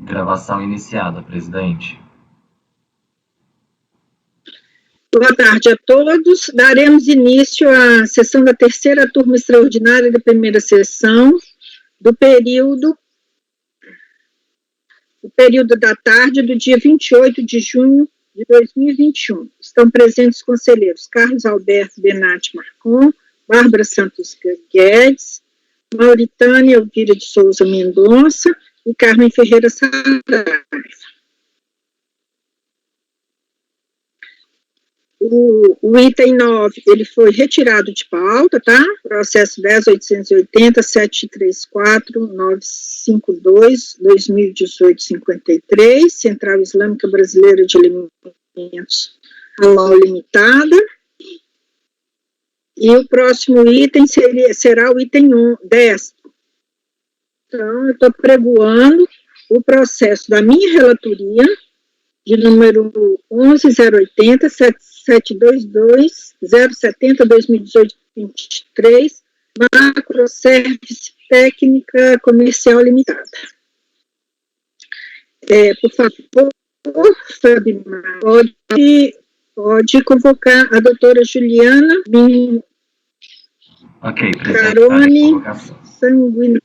Gravação iniciada, presidente. Boa tarde a todos. Daremos início à sessão da terceira turma extraordinária da primeira sessão do período da tarde do dia 28 de junho de 2021. Estão presentes os conselheiros Carlos Alberto Benatti Marcon, Bárbara Santos Guedes, Mauritânia Elvira de Souza Mendonça e Carmen Ferreira Saraiva. O item 9, ele foi retirado de pauta, tá? Processo 10.880.734.952/2018-53, Central Islâmica Brasileira de Alimentos Halal Limitada. E o próximo item será o item 10. Então, eu estou pregoando o processo da minha relatoria, de número 11.080.722.070/2018-23, Macroservice Técnica Comercial Limitada. Por favor, Fabimar, pode convocar a doutora Juliana Carone Sanguinelli.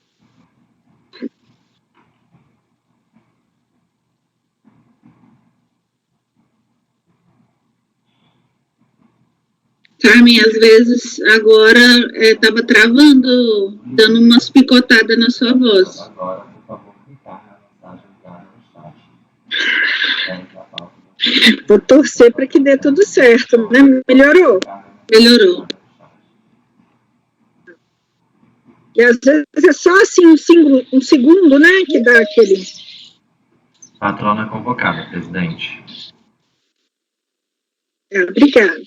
Carmen, às vezes, agora estava travando, dando umas picotadas na sua voz. Agora, por favor, clicar na mensagem enviada no chat. Vou torcer para que dê tudo certo, né? Melhorou? Melhorou. E às vezes é só assim um segundo, né, que dá aquele... Patrona convocada, presidente. Obrigada.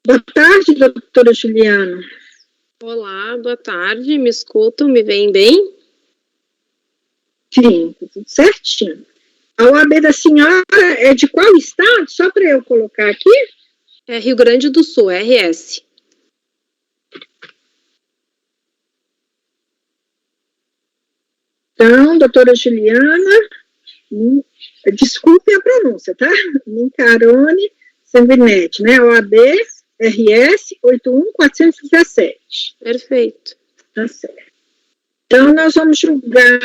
Boa tarde, doutora Juliana. Olá, boa tarde. Me escutam? Me veem bem? Sim, tudo certinho. A OAB da senhora é de qual estado? Só para eu colocar aqui. É Rio Grande do Sul, RS. Então, doutora Juliana, desculpe a pronúncia, tá? Mincarone Sanguinetti, né? OAB RS 81417. Perfeito. Tá certo. Então, nós vamos julgar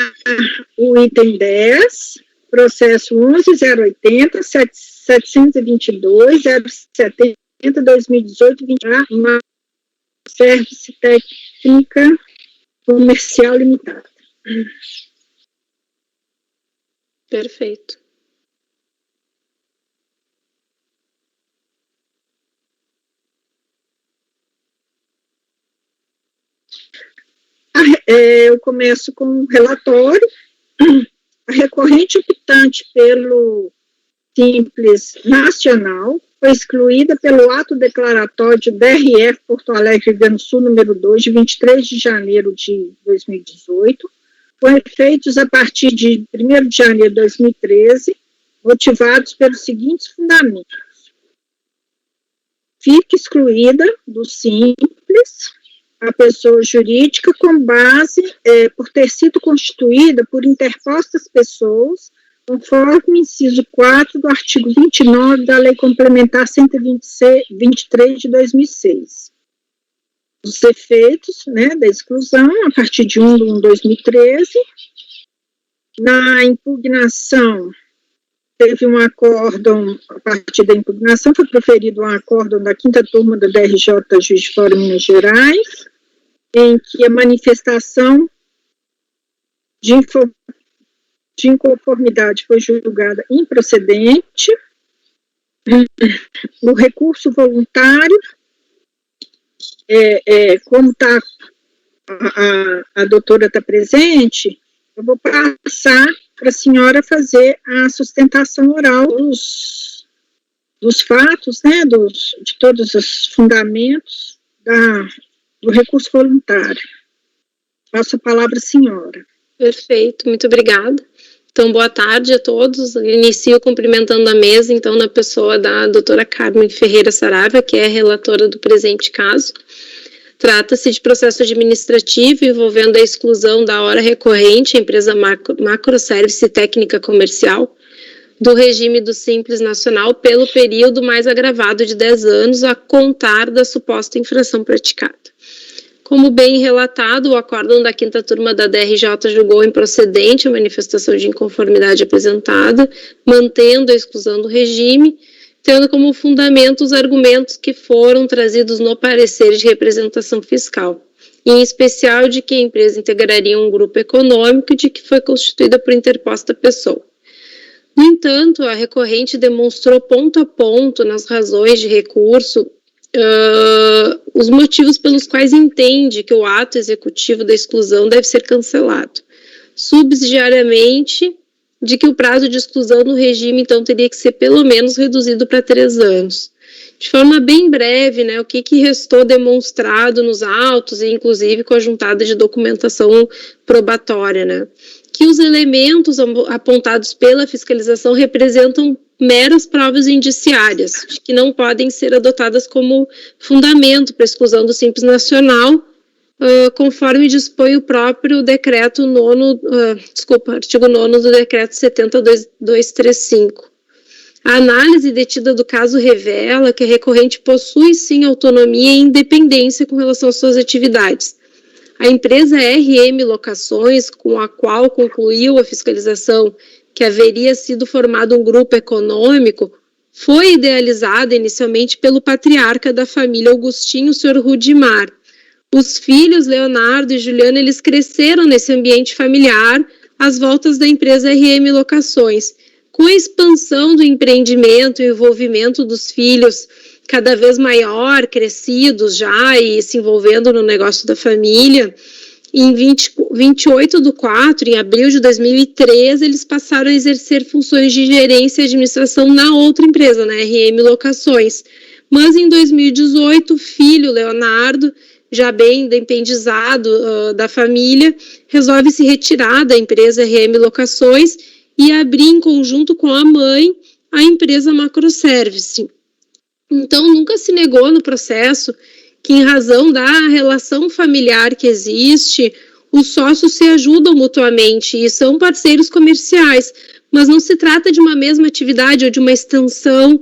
o item 10, processo 11.080.722.070/2018-20, Service Técnica Comercial Limitada. Perfeito. Eu começo com o relatório. A recorrente optante pelo Simples Nacional foi excluída pelo ato declaratório DRF Porto Alegre, Rio Grande do Sul, número 2, de 23 de janeiro de 2018, com efeitos a partir de 1º de janeiro de 2013, motivados pelos seguintes fundamentos. Fica excluída do Simples a pessoa jurídica com base por ter sido constituída por interpostas pessoas, conforme inciso 4 do artigo 29 da Lei Complementar 123 de 2006. Os efeitos, né, da exclusão, a partir de 1/1/2013, na impugnação, teve um acórdão, a partir da impugnação foi proferido um acórdão da 5ª turma da DRJ Juiz de Fora, Minas Gerais, em que a manifestação de inconformidade foi julgada improcedente. O recurso voluntário, como a doutora está presente, eu vou passar para a senhora fazer a sustentação oral dos fatos, né, de todos os fundamentos do recurso voluntário. Passo a palavra à senhora. Perfeito, muito obrigada. Então, boa tarde a todos. Inicio cumprimentando a mesa, então, na pessoa da doutora Carmen Ferreira Saraiva, que é relatora do presente caso. Trata-se de processo administrativo envolvendo a exclusão da hora recorrente, a empresa Macroservice Técnica Comercial, do regime do Simples Nacional pelo período mais agravado de 10 anos a contar da suposta infração praticada. Como bem relatado, o acórdão da 5ª turma da DRJ julgou improcedente a manifestação de inconformidade apresentada, mantendo a exclusão do regime, tendo como fundamento os argumentos que foram trazidos no parecer de representação fiscal, em especial de que a empresa integraria um grupo econômico e de que foi constituída por interposta pessoa. No entanto, a recorrente demonstrou ponto a ponto nas razões de recurso os motivos pelos quais entende que o ato executivo da exclusão deve ser cancelado, subsidiariamente de que o prazo de exclusão no regime, então, teria que ser pelo menos reduzido para 3 anos. De forma bem breve, né, o que restou demonstrado nos autos e, inclusive, com a juntada de documentação probatória, né, que os elementos apontados pela fiscalização representam meras provas indiciárias, que não podem ser adotadas como fundamento para a exclusão do Simples Nacional, conforme dispõe o próprio decreto artigo 9º do decreto 70.235. A análise detida do caso revela que a recorrente possui sim autonomia e independência com relação às suas atividades. A empresa RM Locações, com a qual concluiu a fiscalização que haveria sido formado um grupo econômico, foi idealizada inicialmente pelo patriarca da família Augustinho, o Sr. Rudimar. Os filhos, Leonardo e Juliana, eles cresceram nesse ambiente familiar às voltas da empresa RM Locações. Com a expansão do empreendimento e o envolvimento dos filhos cada vez maior, crescidos já e se envolvendo no negócio da família, em 28/4, em abril de 2013, eles passaram a exercer funções de gerência e administração na outra empresa, na RM Locações. Mas em 2018, o filho, Leonardo, já bem independizado da família, resolve se retirar da empresa RM Locações e abrir em conjunto com a mãe a empresa Macroservice. Então, nunca se negou no processo que, em razão da relação familiar que existe, os sócios se ajudam mutuamente e são parceiros comerciais, mas não se trata de uma mesma atividade ou de uma extensão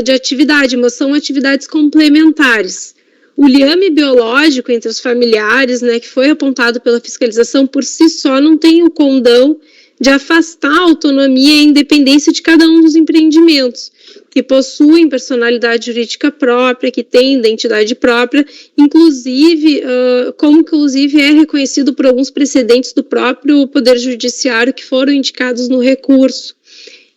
de atividade, mas são atividades complementares. O liame biológico entre os familiares, né, que foi apontado pela fiscalização, por si só não tem o condão de afastar a autonomia e a independência de cada um dos empreendimentos, que possuem personalidade jurídica própria, que têm identidade própria, inclusive, como inclusive é reconhecido por alguns precedentes do próprio Poder Judiciário que foram indicados no recurso.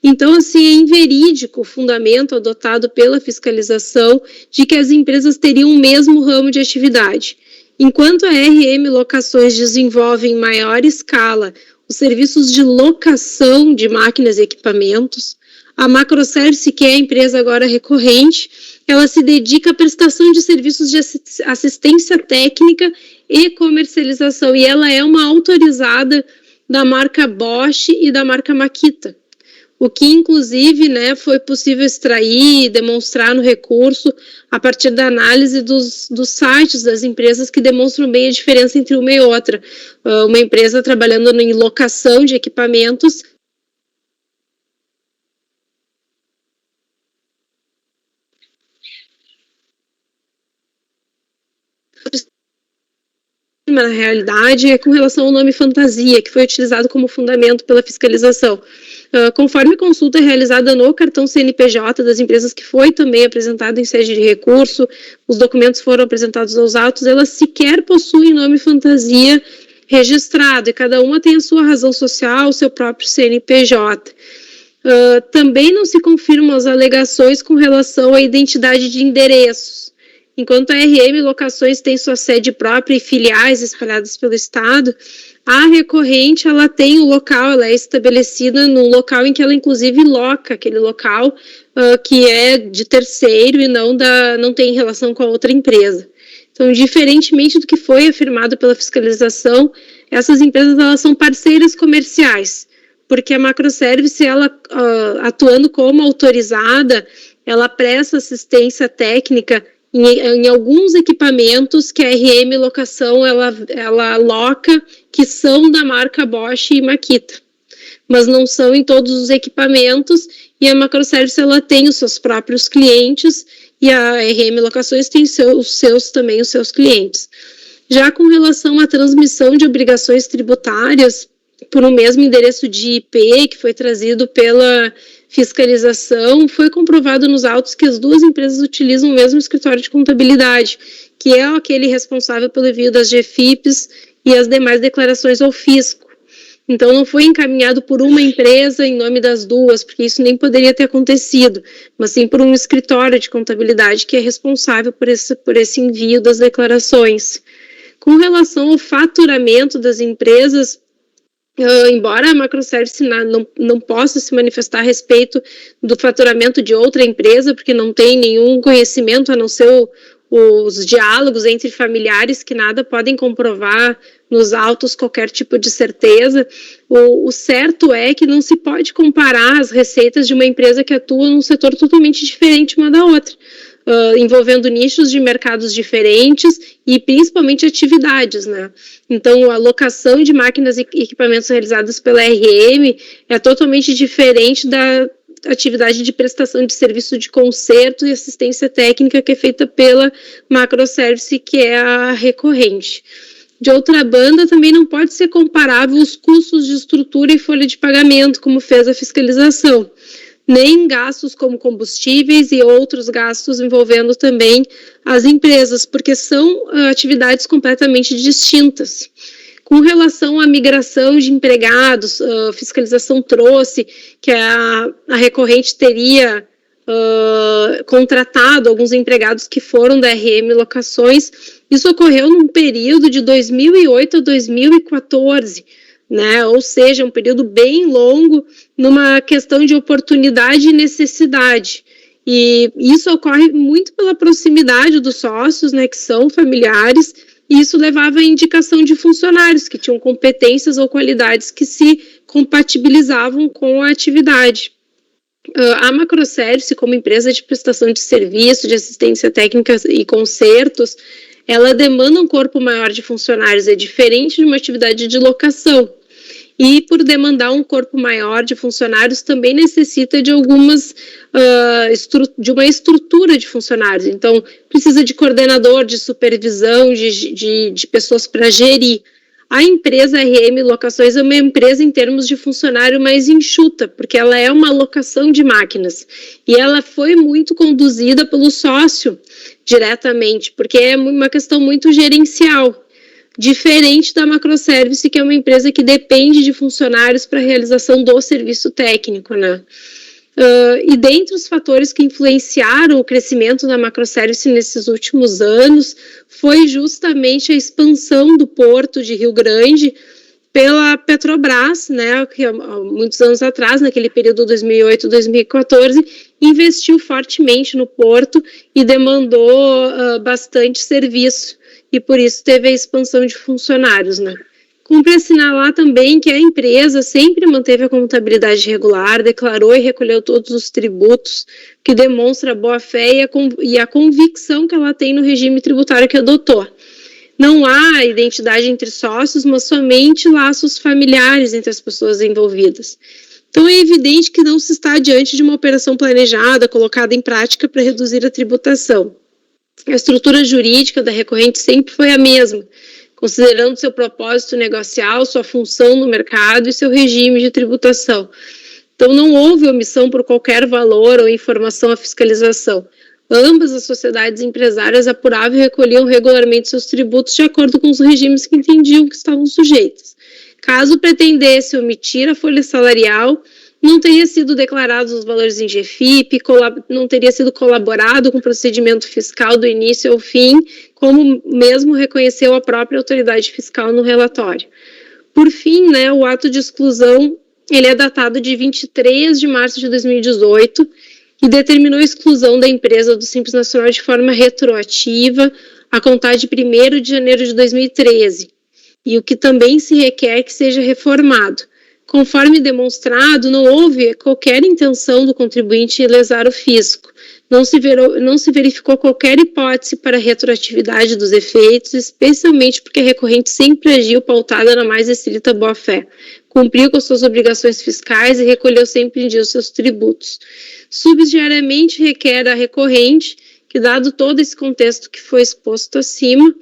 Então, assim, é inverídico o fundamento adotado pela fiscalização de que as empresas teriam o mesmo ramo de atividade. Enquanto a RM Locações desenvolve em maior escala os serviços de locação de máquinas e equipamentos, a Macroservice, que é a empresa agora recorrente, ela se dedica à prestação de serviços de assistência técnica e comercialização, e ela é uma autorizada da marca Bosch e da marca Makita, o que, inclusive, né, foi possível extrair e demonstrar no recurso a partir da análise dos sites das empresas que demonstram bem a diferença entre uma e outra. Uma empresa trabalhando em locação de equipamentos na realidade é com relação ao nome fantasia, que foi utilizado como fundamento pela fiscalização. Conforme a consulta realizada no cartão CNPJ das empresas, que foi também apresentado em sede de recurso, os documentos foram apresentados aos autos, elas sequer possuem nome fantasia registrado, e cada uma tem a sua razão social, o seu próprio CNPJ. Também não se confirmam as alegações com relação à identidade de endereços. Enquanto a RM Locações tem sua sede própria e filiais espalhadas pelo Estado, a recorrente, ela tem o local, ela é estabelecida no local em que ela, inclusive, loca, aquele local que é de terceiro e não tem relação com a outra empresa. Então, diferentemente do que foi afirmado pela fiscalização, essas empresas, elas são parceiras comerciais, porque a Macroservice, ela, atuando como autorizada, ela presta assistência técnica em alguns equipamentos que a RM Locação ela aloca, que são da marca Bosch e Makita, mas não são em todos os equipamentos, e a Macroservice ela tem os seus próprios clientes, e a RM Locações tem os seus clientes. Já com relação à transmissão de obrigações tributárias por um mesmo endereço de IP, que foi trazido pela fiscalização, foi comprovado nos autos que as duas empresas utilizam o mesmo escritório de contabilidade, que é aquele responsável pelo envio das GFIPs e as demais declarações ao fisco. Então, não foi encaminhado por uma empresa em nome das duas, porque isso nem poderia ter acontecido, mas sim por um escritório de contabilidade que é responsável por esse envio das declarações. Com relação ao faturamento das empresas, embora a Macroservice não possa se manifestar a respeito do faturamento de outra empresa, porque não tem nenhum conhecimento, a não ser os diálogos entre familiares que nada podem comprovar nos autos qualquer tipo de certeza, o certo é que não se pode comparar as receitas de uma empresa que atua num setor totalmente diferente uma da outra, envolvendo nichos de mercados diferentes e principalmente atividades, né? Então, a locação de máquinas e equipamentos realizadas pela RM é totalmente diferente da atividade de prestação de serviço de conserto e assistência técnica que é feita pela Macroservice, que é a recorrente. De outra banda, também não pode ser comparável os custos de estrutura e folha de pagamento, como fez a fiscalização, nem gastos como combustíveis e outros gastos envolvendo também as empresas, porque são atividades completamente distintas. Com relação à migração de empregados, a fiscalização trouxe que a recorrente teria contratado alguns empregados que foram da RM Locações. Isso ocorreu num período de 2008 a 2014, né? Ou seja, um período bem longo numa questão de oportunidade e necessidade. E isso ocorre muito pela proximidade dos sócios, né, que são familiares, e isso levava à indicação de funcionários que tinham competências ou qualidades que se compatibilizavam com a atividade. A Macroservice, como empresa de prestação de serviço, de assistência técnica e consertos, ela demanda um corpo maior de funcionários, é diferente de uma atividade de locação. E por demandar um corpo maior de funcionários, também necessita de de uma estrutura de funcionários. Então, precisa de coordenador, de supervisão, de pessoas para gerir. A empresa RM Locações é uma empresa em termos de funcionário mais enxuta, porque ela é uma locação de máquinas. E ela foi muito conduzida pelo sócio diretamente, porque é uma questão muito gerencial. Diferente da Macroservice, que é uma empresa que depende de funcionários para a realização do serviço técnico, né? E dentre os fatores que influenciaram o crescimento da Macroservice nesses últimos anos foi justamente a expansão do porto de Rio Grande pela Petrobras, né, que há muitos anos atrás, naquele período 2008-2014, investiu fortemente no porto e demandou bastante serviço, e por isso teve a expansão de funcionários, né. Cumpre assinalar também que a empresa sempre manteve a contabilidade regular, declarou e recolheu todos os tributos, que demonstra a boa-fé e a convicção que ela tem no regime tributário que adotou. Não há identidade entre sócios, mas somente laços familiares entre as pessoas envolvidas. Então, é evidente que não se está diante de uma operação planejada, colocada em prática para reduzir a tributação. A estrutura jurídica da recorrente sempre foi a mesma, considerando seu propósito negocial, sua função no mercado e seu regime de tributação. Então, não houve omissão por qualquer valor ou informação à fiscalização. Ambas as sociedades empresárias apuravam e recolhiam regularmente seus tributos de acordo com os regimes que entendiam que estavam sujeitos. Caso pretendesse omitir a folha salarial, não teria sido declarados os valores em GFIP, não teria sido colaborado com o procedimento fiscal do início ao fim, como mesmo reconheceu a própria autoridade fiscal no relatório. Por fim, né, o ato de exclusão ele é datado de 23 de março de 2018 e determinou a exclusão da empresa do Simples Nacional de forma retroativa a contar de 1º de janeiro de 2013, e o que também se requer que seja reformado. Conforme demonstrado, não houve qualquer intenção do contribuinte em lesar o fisco. Não se verificou qualquer hipótese para a retroatividade dos efeitos, especialmente porque a recorrente sempre agiu pautada na mais estrita boa-fé, cumpriu com suas obrigações fiscais e recolheu sempre em dia os seus tributos. Subsidiariamente, requer a recorrente que, dado todo esse contexto que foi exposto acima,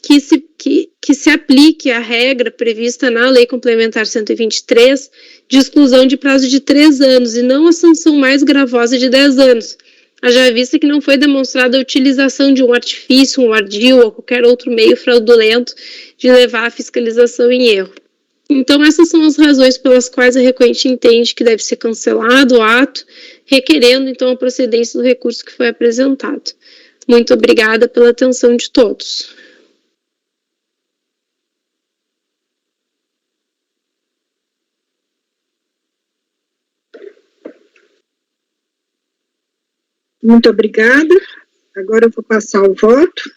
que se aplique a regra prevista na Lei Complementar 123 de exclusão de prazo de 3 anos e não a sanção mais gravosa de 10 anos, haja vista que não foi demonstrada a utilização de um artifício, um ardil ou qualquer outro meio fraudulento de levar a fiscalização em erro. Então, essas são as razões pelas quais a recorrente entende que deve ser cancelado o ato, requerendo, então, a procedência do recurso que foi apresentado. Muito obrigada pela atenção de todos. Muito obrigada. Agora eu vou passar o voto.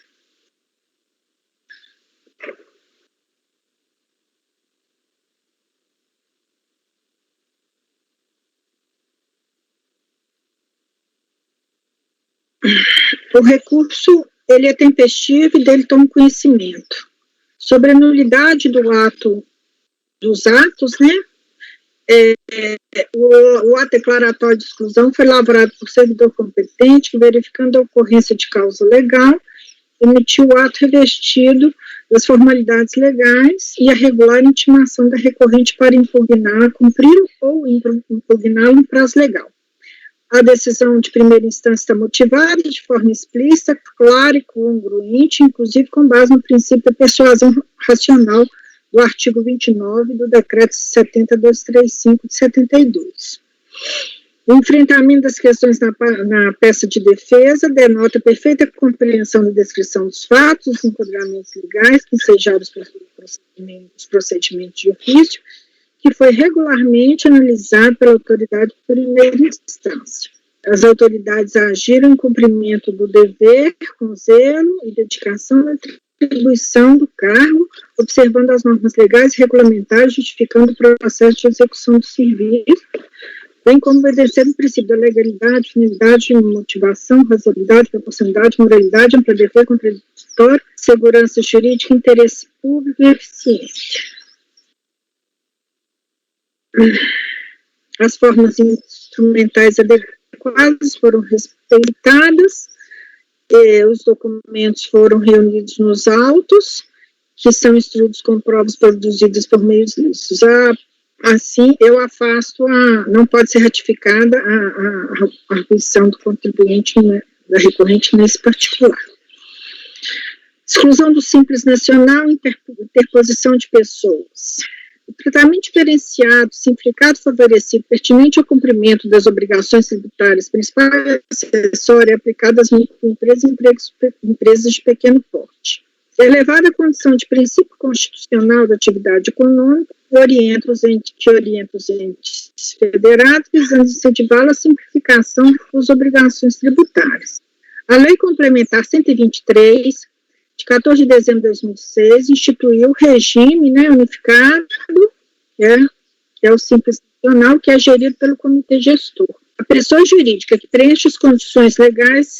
O recurso, ele é tempestivo e dele toma conhecimento. Sobre a nulidade dos atos, né? O ato declaratório de exclusão foi lavrado por servidor competente que, verificando a ocorrência de causa legal, emitiu o ato revestido das formalidades legais e a regular intimação da recorrente para impugnar, cumprir ou impugná-lo no prazo legal. A decisão de primeira instância está motivada de forma explícita, clara e congruente, inclusive com base no princípio da persuasão racional do artigo 29 do decreto 70.235 de 72. O enfrentamento das questões na peça de defesa denota perfeita compreensão da descrição dos fatos, dos enquadramentos legais que ensejaram os procedimentos de ofício, que foi regularmente analisado pela autoridade de primeira instância. As autoridades agiram em cumprimento do dever, com zelo e dedicação na atribuição do cargo, observando as normas legais e regulamentares, justificando o processo de execução do serviço, bem como obedecendo o princípio da legalidade, finalidade, motivação, razoabilidade, proporcionalidade, moralidade, ampla defesa, contraditório, segurança jurídica, interesse público e eficiência. As formas instrumentais adequadas foram respeitadas, os documentos foram reunidos nos autos, que são instruídos com provas produzidas por meios lícitos. Assim, eu afasto não pode ser ratificada a arguição do contribuinte, né, da recorrente nesse particular. Exclusão do Simples Nacional, interposição de pessoas. O tratamento diferenciado, simplificado, favorecido, pertinente ao cumprimento das obrigações tributárias principais acessórias aplicadas às microempresas e empresas de pequeno porte. Elevada a condição de princípio constitucional da atividade econômica, que orienta os entes federados, visando incentivar a simplificação das obrigações tributárias. A Lei Complementar 123, de 14 de dezembro de 2006, instituiu o regime, né, unificado, que é o Simples Nacional, que é gerido pelo Comitê Gestor. A pessoa jurídica que preenche as condições legais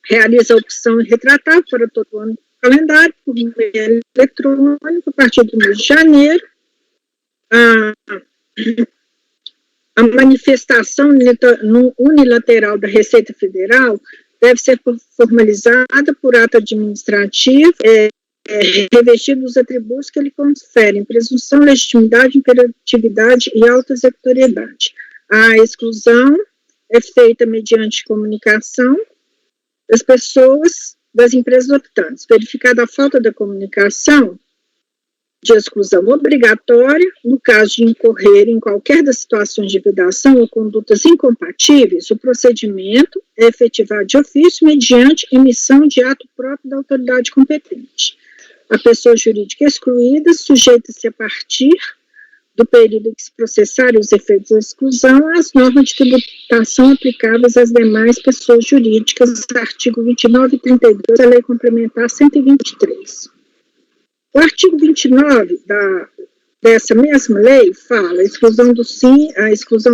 realiza a opção retratável para todo o ano do calendário, por meio eletrônico, a partir do mês de janeiro. A manifestação unilateral da Receita Federal deve ser formalizada por ato administrativo, revestido dos atributos que lhe conferem presunção, legitimidade, imperatividade e auto-executoriedade. A exclusão é feita mediante comunicação das pessoas, das empresas optantes. Verificada a falta da comunicação de exclusão obrigatória, no caso de incorrer em qualquer das situações de vedação ou condutas incompatíveis, o procedimento é efetivado de ofício mediante emissão de ato próprio da autoridade competente. A pessoa jurídica excluída sujeita-se a partir do período em que se processarem os efeitos da exclusão às normas de tributação aplicáveis às demais pessoas jurídicas, artigo 29 e 32 da Lei Complementar 123. O artigo 29 dessa mesma lei fala a exclusão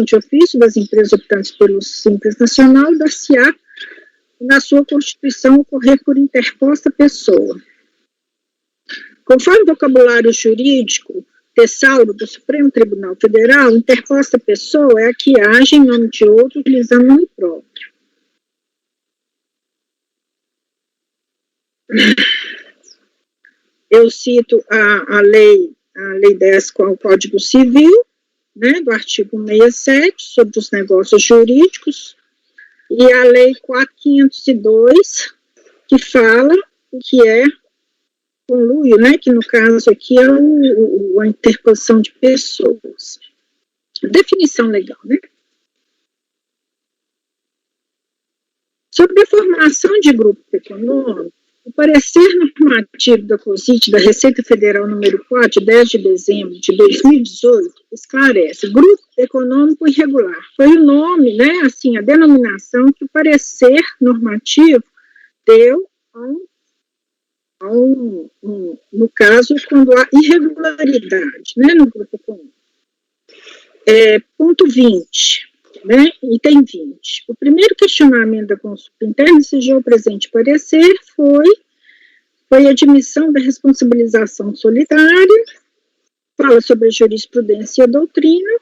de ofício das empresas optantes pelo Simples Nacional dar-se-á na sua Constituição ocorrer por interposta pessoa. Conforme o vocabulário jurídico Tessauro do Supremo Tribunal Federal, interposta pessoa é a que age em nome de outro utilizando nome próprio. Eu cito a lei 10 com o Código Civil, né, do artigo 67, sobre os negócios jurídicos, e a lei 4502, que fala o que é conluio, né, que no caso aqui é a interposição de pessoas. Definição legal, né? Sobre a formação de grupo econômico, o parecer normativo da COSIT da Receita Federal número 4, de 10 de dezembro de 2018, esclarece: grupo econômico irregular. Foi o nome, né, assim, a denominação que o parecer normativo deu no caso, quando há irregularidade, né, no grupo econômico. Ponto 20, né, item 20. O primeiro questionamento da consulta interna exigeu o presente parecer foi a admissão da responsabilização solidária, fala sobre a jurisprudência e a doutrina,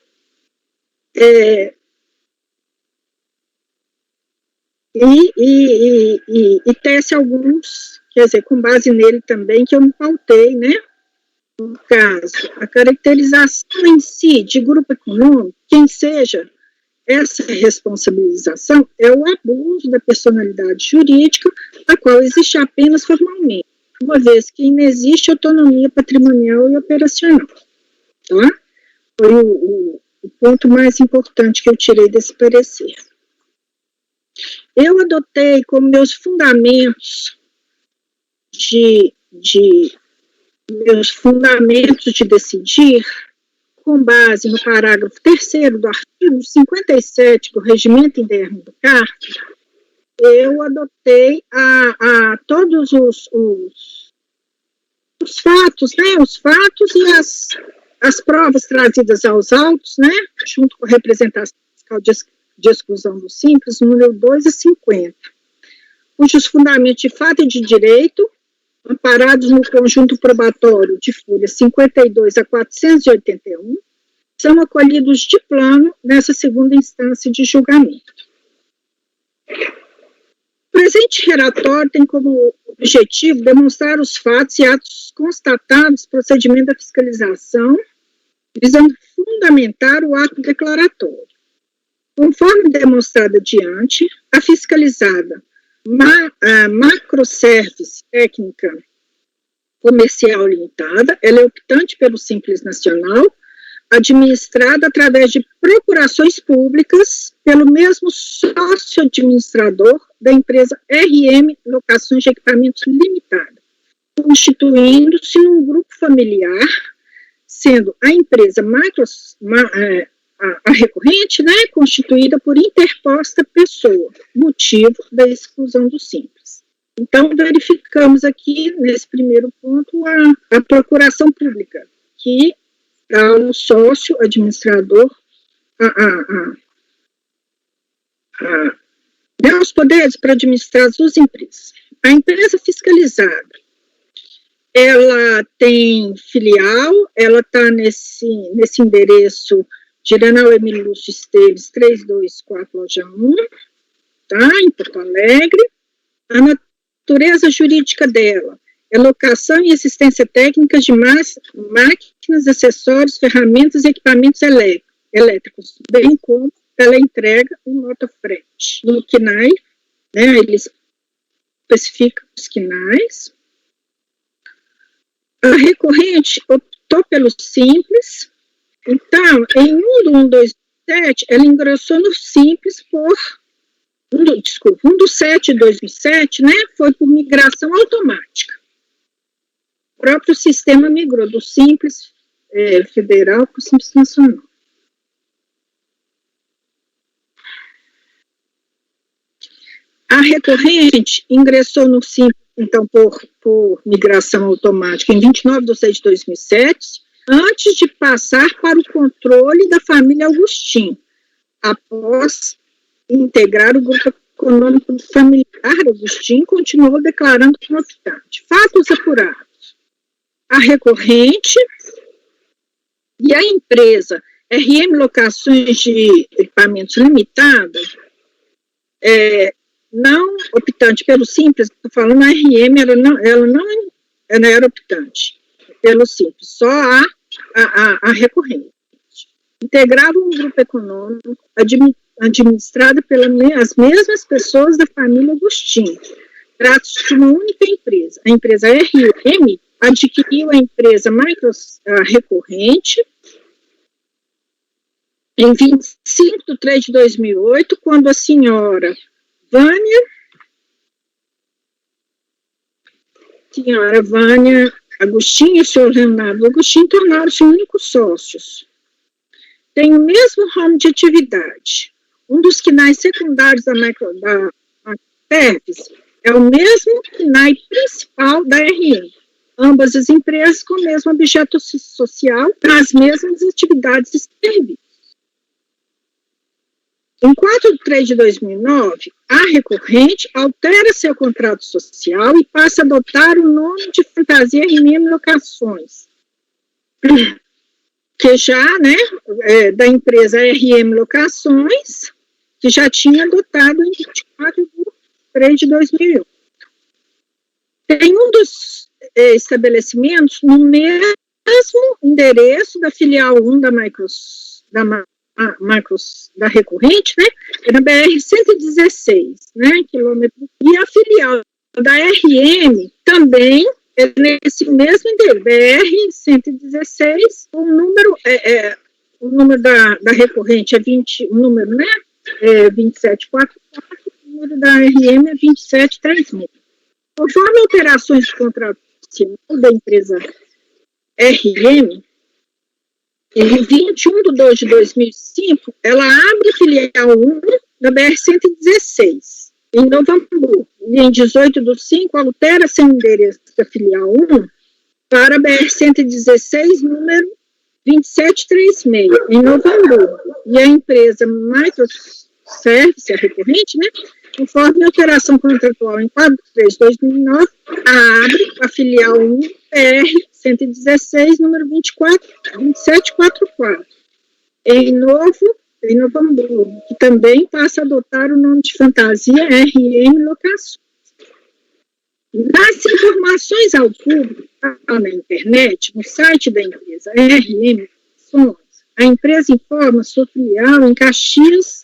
e tece alguns, quer dizer, com base nele também, que eu me pautei, né? No caso, a caracterização em si de grupo econômico, quem seja essa responsabilização, é o abuso da personalidade jurídica, a qual existe apenas formalmente, uma vez que não existe autonomia patrimonial e operacional. Tá? Foi o ponto mais importante que eu tirei desse parecer. Eu adotei como meus fundamentos de decidir, com base no parágrafo 3º do artigo 57 do Regimento Interno do CARF, eu adotei a todos os fatos, né, os fatos e as provas trazidas aos autos, né, junto com a representação fiscal de exclusão do Simples, número 2 e 50, cujos fundamentos de fato e de direito, amparados no conjunto probatório de folhas 52 a 481, são acolhidos de plano nessa segunda instância de julgamento. O presente relatório tem como objetivo demonstrar os fatos e atos constatados no procedimento da fiscalização, visando fundamentar o ato declaratório. Conforme demonstrado adiante, a fiscalizada Macroservice Técnica Comercial Limitada, ela é optante pelo Simples Nacional, administrada através de procurações públicas pelo mesmo sócio-administrador da empresa RM Locações de Equipamentos Limitada, constituindo-se num grupo familiar, sendo a empresa a recorrente, né, constituída por interposta pessoa, motivo da exclusão do Simples. Então, verificamos aqui, nesse primeiro ponto, a procuração pública, que dá ao sócio administrador dá os poderes para administrar as duas empresas. A empresa fiscalizada, ela tem filial, ela está nesse endereço General Emílio Lúcio Esteves, 324, loja 1, tá, em Porto Alegre. A natureza jurídica dela é locação e assistência técnica de máquinas, acessórios, ferramentas e equipamentos elétricos, bem como ela entrega em nota frete. No KNAI, né, eles especificam os KNAIs. A recorrente optou pelo Simples. Então, em 1 de 2007, ela ingressou no Simples por, 1 de 7 de 2007, né, foi por migração automática. O próprio sistema migrou do Simples Federal para o Simples Nacional. A recorrente ingressou no Simples, então, por migração automática em 29 de 6 de 2007, antes de passar para o controle da família Augustin, após integrar o grupo econômico familiar. Augustin continuou declarando como optante. Fatos apurados. A recorrente e a empresa RM Locações de Equipamentos Limitada, não optante pelo Simples, estou falando, a RM, ela não era optante pelo Simples, só a recorrente. Integrava um grupo econômico administrado pelas mesmas pessoas da família Augustin. Trata-se de uma única empresa. A empresa RM adquiriu a empresa recorrente em 25 de 3 de 2008, quando a senhora Vânia Agostinho e o senhor Leonardo Agostinho tornaram-se únicos sócios. Tem o mesmo ramo de atividade. Um dos quinais secundários da Microservice é o mesmo quinai principal da RM. Ambas as empresas com o mesmo objeto social, as mesmas atividades e serviços. Em 4 de 3 de 2009, a recorrente altera seu contrato social e passa a adotar o nome de Fantasia RM Locações, que já, da empresa RM Locações, que já tinha adotado em 24 de 3 de 2008. Tem um dos estabelecimentos no mesmo endereço da filial 1 da recorrente, é na BR-116, quilômetro, e a filial da RM também é nesse mesmo endereço, BR-116, o número da recorrente é 2744, o número da RM é 2736. Conforme alterações de contrato da empresa RM, em 21 de 2 de 2005, ela abre a filial 1 da BR-116, em Novo Hamburgo. E em 18 de 5, altera seu endereço da filial 1 para a BR-116, número 2736, em Novo Hamburgo. E a empresa Microservice, a recorrente, conforme a alteração contratual em 4 de 3 de 2009, abre a filial 1 BR-116, número 2744, em Novo Hamburgo, que também passa a adotar o nome de Fantasia RM Locações. Nas informações ao público na internet, no site da empresa RM Locações, a empresa informa sua filial em Caxias,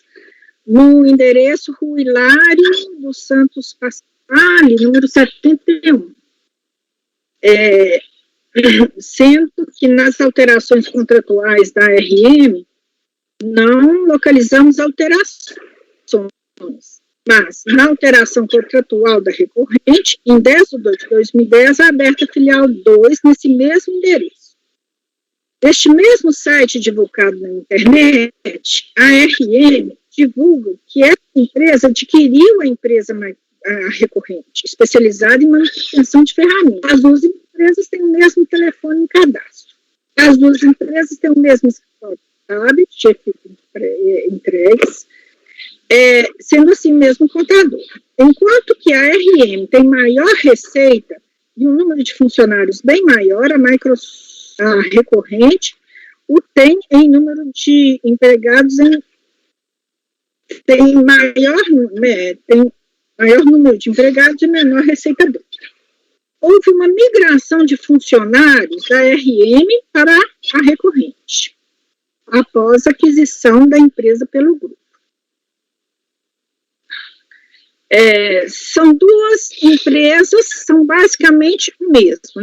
no endereço Rua Hilário dos Santos Pasquale, número 71. Sendo que nas alterações contratuais da RM não localizamos alterações, mas na alteração contratual da recorrente, em 10 de 2 de 2010, é aberta a filial 2 nesse mesmo endereço. Neste mesmo site divulgado na internet, a RM divulga que essa empresa adquiriu a empresa recorrente, especializada em manutenção de ferramentas. As duas empresas têm o mesmo telefone em cadastro. As duas empresas têm o mesmo escritório de tablet, entregues, sendo assim mesmo contador. Enquanto que a RM tem maior receita e um número de funcionários bem maior, a recorrente o tem em número de empregados tem maior número de empregados e menor receita bruta. Houve uma migração de funcionários da RM para a recorrente, após a aquisição da empresa pelo grupo. São duas empresas, são basicamente o mesmo,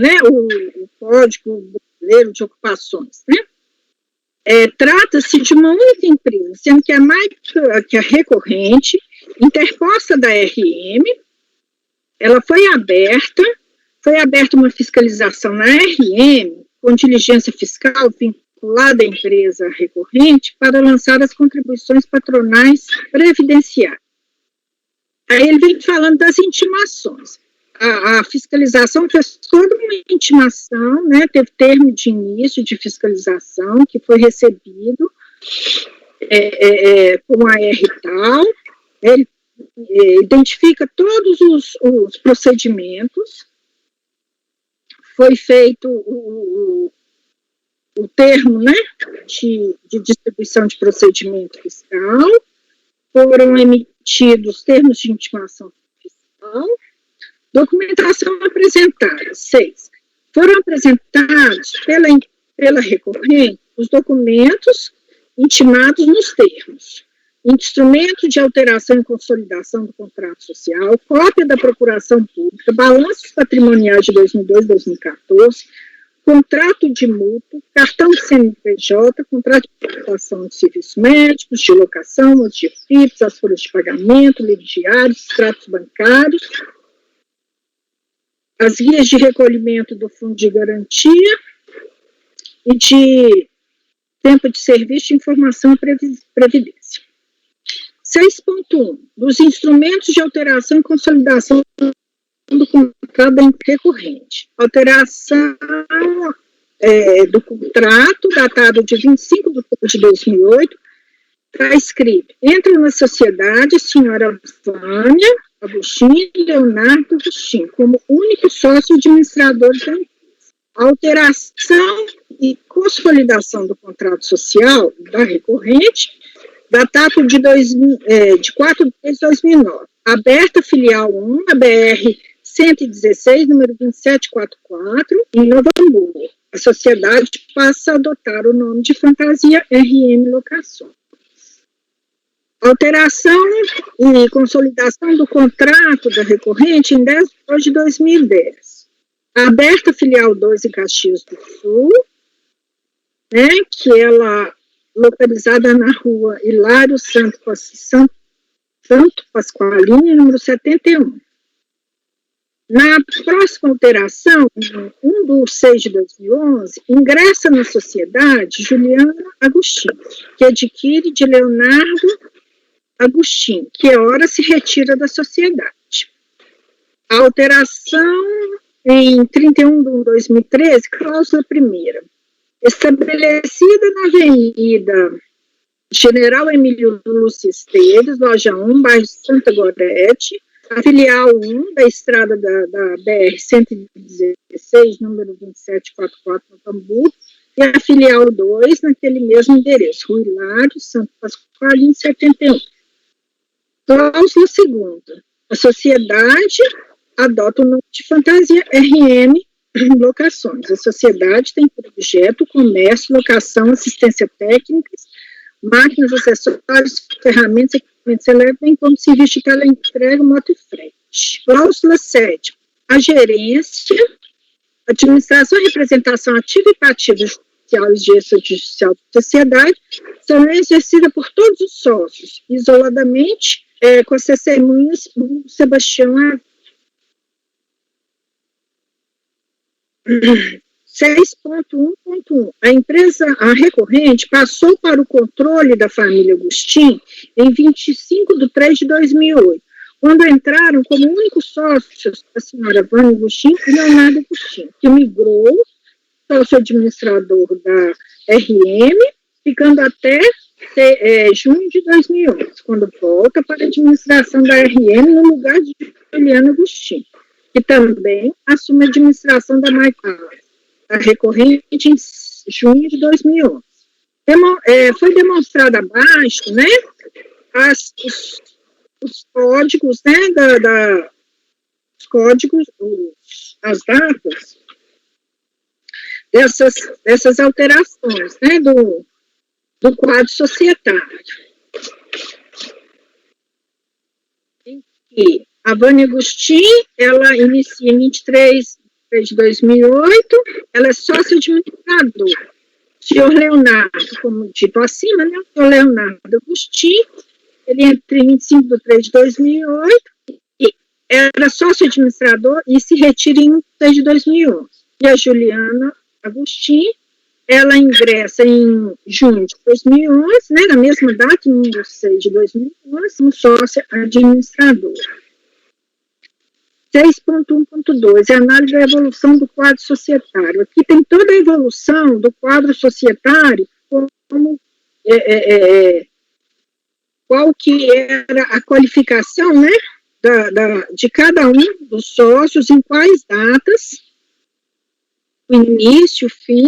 o Código Brasileiro de Ocupações, Trata-se de uma única empresa, sendo que a recorrente, interposta da RM, ela foi aberta uma fiscalização na RM, com diligência fiscal vinculada à empresa recorrente, para lançar as contribuições patronais previdenciárias. Aí ele vem falando das intimações. a fiscalização fez toda uma intimação, né, teve termo de início de fiscalização, que foi recebido com a R tal, ele identifica todos os procedimentos, foi feito o termo, né, de distribuição de procedimento fiscal, foram emitidos termos de intimação fiscal, documentação apresentada. 6. Foram apresentados pela recorrente os documentos intimados nos termos: instrumento de alteração e consolidação do contrato social, cópia da procuração pública, balanços patrimoniais de 2002 e 2014, contrato de mútuo, cartão de CNPJ, contrato de prestação de serviços médicos, de locação, os de FIPS, as folhas de pagamento, livros diários, extratos bancários, as guias de recolhimento do fundo de garantia e de tempo de serviço de informação e previdência. 6.1. Dos instrumentos de alteração e consolidação do contrato da recorrente. Alteração do contrato, datado de 25 de outubro de 2008, está escrito: entra na sociedade a senhora Vânia Agostinho e Leonardo Agostinho, como único sócio administrador da empresa. Alteração e consolidação do contrato social da recorrente, datado de 4 de 2009. Aberta filial 1 da BR-116, número 2744, em Novo Hamburgo. A sociedade passa a adotar o nome de Fantasia RM Locações. Alteração e consolidação do contrato da recorrente em 10 de agosto de 2010. Aberta filial 2 em Caxias do Sul, né, que ela localizada na rua Hilário Santo Pasqualini, número 71. Na próxima alteração, em 1 de 6 de 2011, ingressa na sociedade Juliana Agostinho, que adquire de Leonardo Agostinho, que ora se retira da sociedade. A alteração em 31 de 2013, cláusula primeira. Estabelecida na Avenida General Emílio Lúcio Esteves, loja 1, bairro Santa Gorete, a filial 1 da estrada da BR-116, número 2744, no Hamburgo, e a filial 2 naquele mesmo endereço, Rua Hilário, Santo Pasqualino, 71. Cláusula segunda. A sociedade adota o nome de Fantasia RM Locações. A sociedade tem por objeto comércio, locação, assistência técnica, máquinas, acessórios, ferramentas, equipamentos elétricos, bem como serviço de teleentrega, moto e frete. Cláusula 7. A gerência, administração e representação ativa e passiva judicial e gestão judicial da sociedade são exercidas por todos os sócios, isoladamente, com as testemunhas do Sebastião A. 6.1.1. A recorrente passou para o controle da família Agostinho em 25 de 3 de 2008, quando entraram como únicos sócios a senhora Vânia Agostinho e Leonardo Agostinho, que migrou sócio administrador da RM, ficando até junho de 2011, quando volta para a administração da RM no lugar de Juliana Agostinho, que também assume a administração da Maicala, a recorrente em junho de 2011. Foi demonstrado abaixo, né, os códigos, né, os códigos, as datas dessas alterações, né, do quadro societário. E a Vânia Agostinho, ela inicia em 23 de 2008, ela é sócia administradora. O senhor Leonardo, como dito acima, né, o senhor Leonardo Agostinho, ele entra em 25 de 3 de 2008, e era sócio administrador e se retira em 3 de 2011. E a Juliana Agostinho, ela ingressa em junho de 2011, né, na mesma data, em 1 de 6 de 2011, como sócia administradora. 6.1.2, é a análise da evolução do quadro societário. Aqui tem toda a evolução do quadro societário, como qual que era a qualificação, né, de cada um dos sócios, em quais datas, o início, o fim.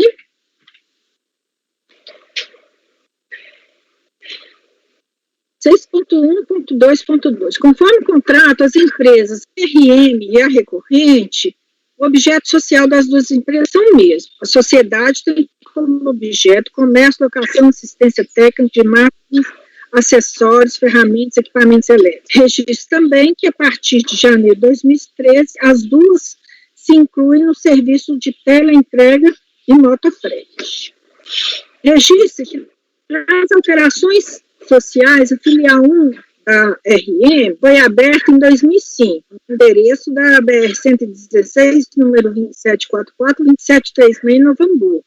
Conforme o contrato, as empresas RM e a recorrente, o objeto social das duas empresas são o mesmo. A sociedade tem como objeto comércio, locação, assistência técnica de máquinas, acessórios, ferramentas, equipamentos elétricos. Registro também que, a partir de janeiro de 2013, as duas se incluem no serviço de teleentrega e motofrete. Registro que traz alterações sociais, a filial 1 da RM foi aberta em 2005, no endereço da BR-116, número 2744, 2736, em Novo Hamburgo.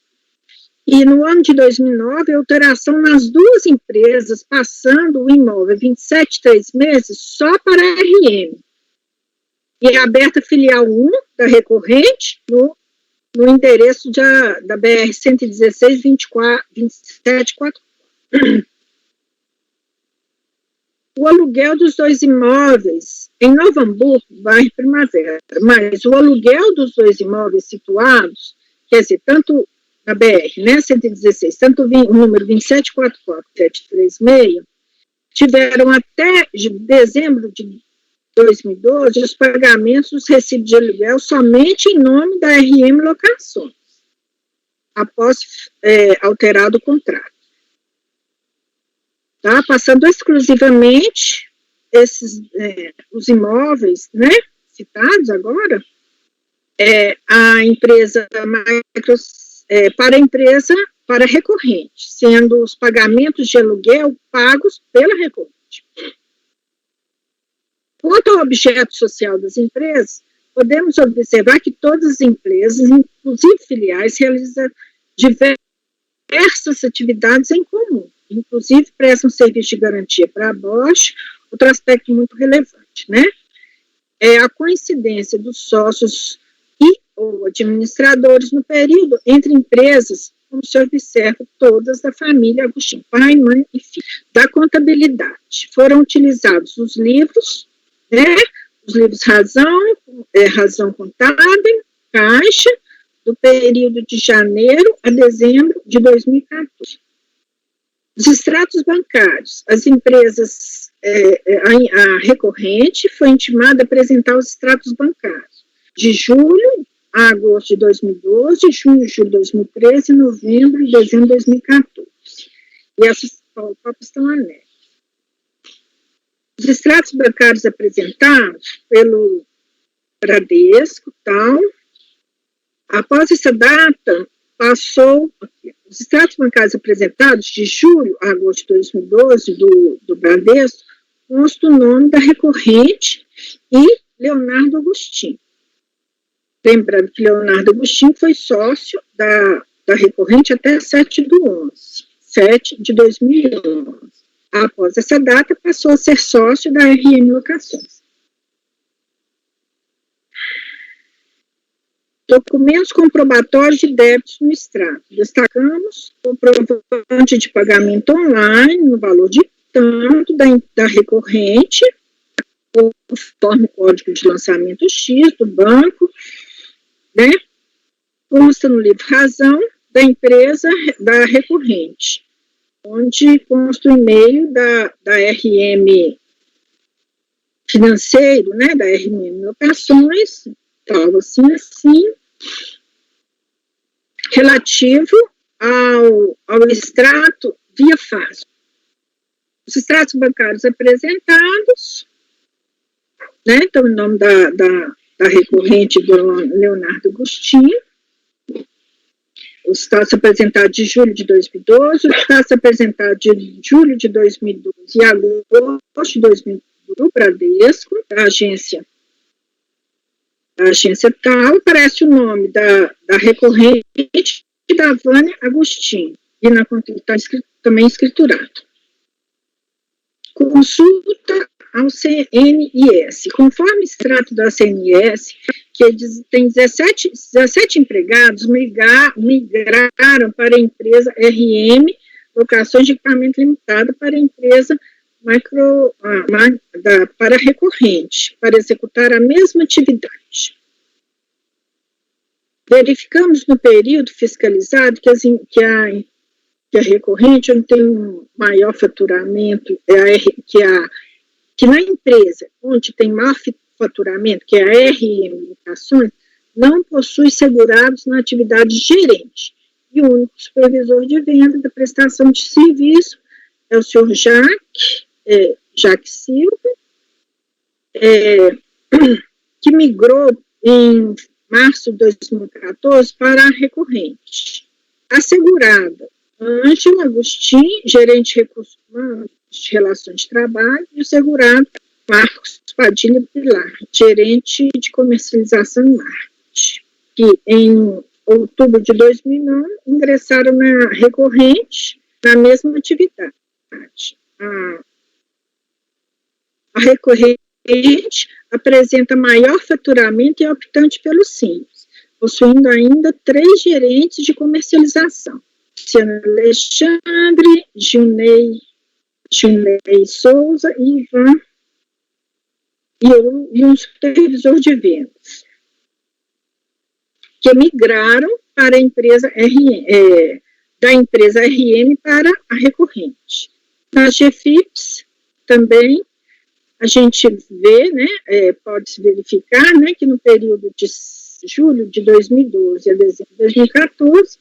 E no ano de 2009, a alteração nas duas empresas, passando o imóvel 2736 só para a RM. E aberta a filial 1 da recorrente no endereço da BR-116, 2744. O aluguel dos dois imóveis em Novo Hamburgo, bairro Primavera, mas o aluguel dos dois imóveis situados, quer dizer, tanto na BR, né, 116, tanto o número 2744 e 736, tiveram até dezembro de 2012 os pagamentos dos recibos de aluguel somente em nome da RM Locações, após alterado o contrato. Tá? Passando exclusivamente os imóveis, né, citados agora, a empresa para a recorrente, sendo os pagamentos de aluguel pagos pela recorrente. Quanto ao objeto social das empresas, podemos observar que todas as empresas, inclusive filiais, realizam diversas atividades em comum. Inclusive, prestam serviço de garantia para a Bosch, outro aspecto muito relevante, né? É a coincidência dos sócios e ou administradores no período entre empresas, como se observa todas da família Agostinho, pai, mãe e filho. Da contabilidade, foram utilizados os livros, né? Os livros razão contábil, caixa, do período de janeiro a dezembro de 2014. Os extratos bancários, as empresas, a recorrente foi intimada a apresentar os extratos bancários de julho a agosto de 2012, junho e julho de 2013, novembro e dezembro de 2014. E essas cópias estão anexas. Os extratos bancários apresentados pelo Bradesco, tal, após essa data, os extratos bancários apresentados de julho a agosto de 2012 do Bradesco consta o nome da recorrente e Leonardo Agostinho. Lembrando que Leonardo Agostinho foi sócio da recorrente até 7 de 2011. Após essa data, passou a ser sócio da RM Locações. Documentos comprobatórios de débitos no extrato. Destacamos comprovante de pagamento online no valor de tanto da recorrente, conforme o código de lançamento X do banco, né? Consta no livro razão da empresa da recorrente, onde consta o e-mail da RM financeiro, né? Da RM Locações, tal, assim, relativo ao extrato via fácil. Os extratos bancários apresentados, né, então, o nome da recorrente do Leonardo Agostinho, os extratos apresentados de julho de 2012, os extratos apresentados de julho de 2012 e agosto de 2012 do Bradesco, da agência tal, aparece o nome da recorrente e da Vânia Agostinho, e está também escriturado. Consulta ao CNIS. Conforme extrato da CNIS, que tem 17 empregados, migraram para a empresa RM, Locações de Equipamento Limitada, para a empresa para recorrente, para executar a mesma atividade. Verificamos no período fiscalizado que a recorrente onde tem um maior faturamento, que na empresa onde tem maior faturamento, que é a RM Locações, não possui segurados na atividade gerente. E o único supervisor de venda da prestação de serviço é o senhor Jacques Silva, que migrou em março de 2014 para a recorrente. A segurada, Ângela Agostinho, gerente de recursos humanos de relações de trabalho, e o segurado Marcos Padilha Pilar, gerente de comercialização e marketing, que em outubro de 2009 ingressaram na recorrente na mesma atividade. A recorrente apresenta maior faturamento e é optante pelo Simples, possuindo ainda 3 gerentes de comercialização: Luciano Alexandre, Junei Souza e Ivan, e um supervisor de vendas, que migraram para a empresa da empresa RM para a recorrente. Nas GFIPs, também, a gente vê, né, pode-se verificar, né, que no período de julho de 2012 a dezembro de 2014,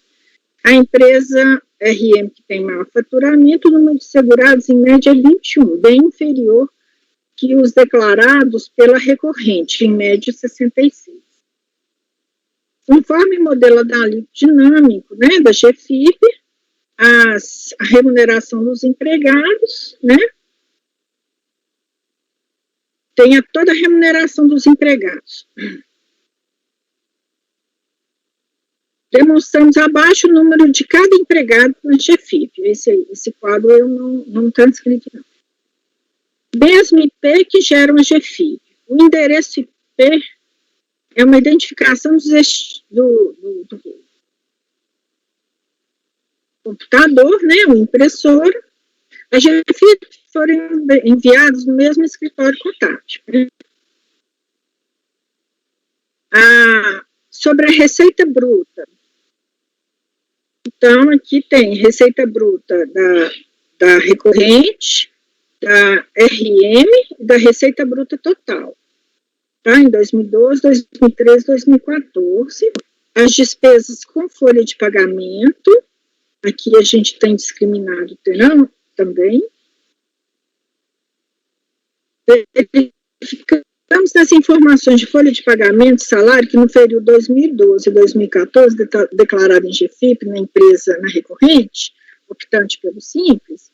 a empresa RM, que tem maior faturamento, o número de segurados, em média, é 21, bem inferior que os declarados pela recorrente, em média, 66. Conforme o modelo analítico dinâmico, né, da GFIP, a remuneração dos empregados, né, tem toda a remuneração dos empregados. Demonstramos abaixo o número de cada empregado na GFIP. Esse quadro eu não está escrito, não. Mesmo IP que gera uma GFIP. O endereço IP é uma identificação do computador, né, o impressor. A GFIP foram enviados no mesmo escritório contábil. Sobre a receita bruta. Então, aqui tem receita bruta da recorrente, da RM e da receita bruta total. Tá? Em 2012, 2013, 2014. As despesas com folha de pagamento. Aqui a gente tem discriminado também. Verificamos nas informações de folha de pagamento, salário, que no período 2012 e 2014, declarado em GFIP, na empresa, na recorrente, optante pelo Simples,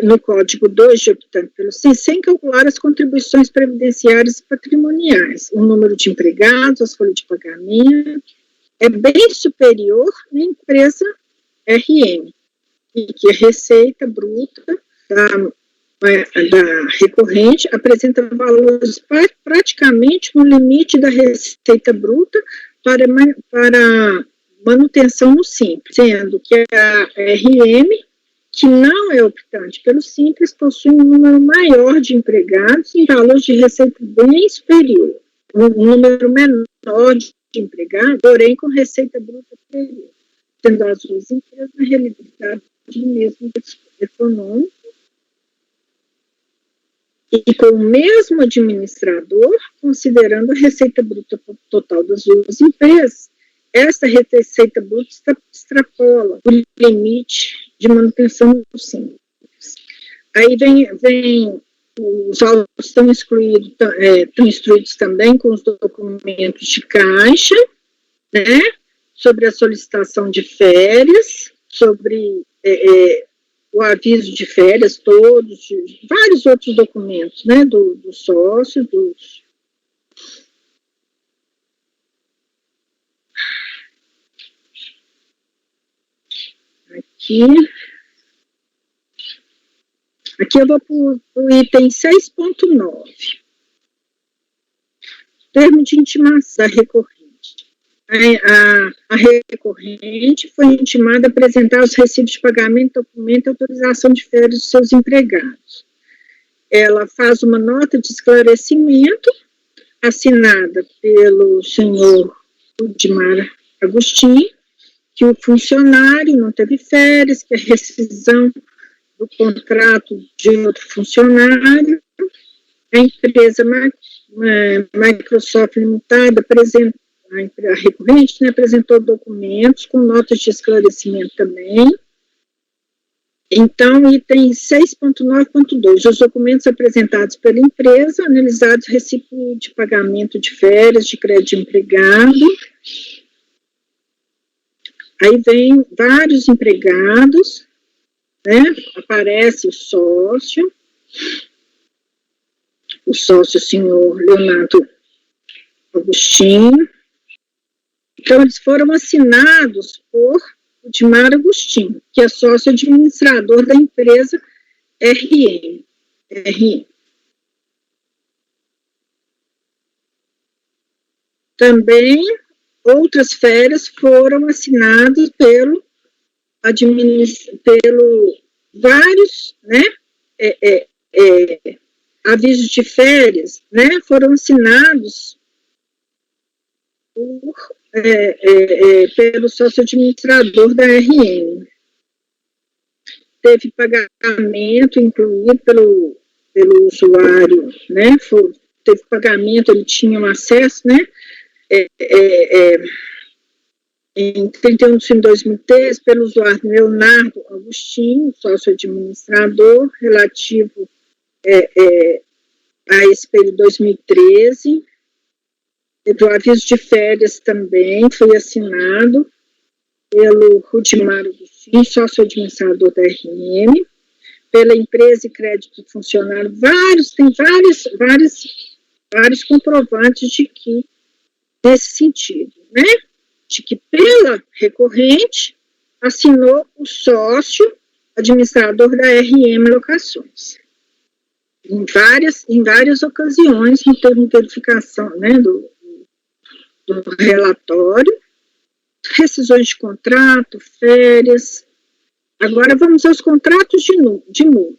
no código 2 de optante pelo Simples, sem calcular as contribuições previdenciárias e patrimoniais, o número de empregados, as folhas de pagamento, é bem superior na empresa RM, e que a receita bruta da recorrente apresenta valores praticamente no limite da receita bruta para manutenção no Simples, sendo que a RM, que não é optante pelo Simples, possui um número maior de empregados em valores de receita bem superior, um número menor de empregados, porém com receita bruta superior, sendo as duas empresas na realidade do mesmo econômico, e com o mesmo administrador, considerando a receita bruta total das duas empresas, essa receita bruta extrapola o limite de manutenção do Simples. Aí vem os autos estão instruídos também com os documentos de caixa, né, sobre a solicitação de férias, sobre o aviso de férias, todos, vários outros documentos, né, do sócio, aqui, Aqui eu vou para o item 6.9. Termo de intimação recorrente. A recorrente foi intimada a apresentar os recibos de pagamento, documento e autorização de férias dos seus empregados. Ela faz uma nota de esclarecimento assinada pelo senhor Rudimar Agostinho, que o funcionário não teve férias, que a rescisão do contrato de outro funcionário, a empresa Microsoft Limitada a recorrente, né, apresentou documentos com notas de esclarecimento também. Então, item 6.9.2, os documentos apresentados pela empresa, analisados recibo de pagamento de férias, de crédito de empregado. Aí vem vários empregados, né, aparece o sócio senhor Leonardo Agostinho. Então, eles foram assinados por Rudimar Agostinho, que é sócio administrador da empresa RM. Também, outras férias foram assinadas pelo vários, né, avisos de férias, né, foram assinados pelo sócio-administrador da RM. Teve pagamento incluído pelo usuário, né? Teve pagamento, ele tinha um acesso, né? Em 31 de julho de 2013, pelo usuário Leonardo Agostinho, sócio-administrador, relativo a esse período de 2013. Teve o aviso de férias também, foi assinado pelo Rudimar Agostinho, sócio-administrador da RM, pela empresa e crédito funcionário, tem vários comprovantes de que, nesse sentido, né, de que pela recorrente assinou o sócio administrador da RM Locações. Em várias ocasiões, no termo de verificação, né, do relatório, rescisões de contrato, férias. Agora vamos aos contratos de multa.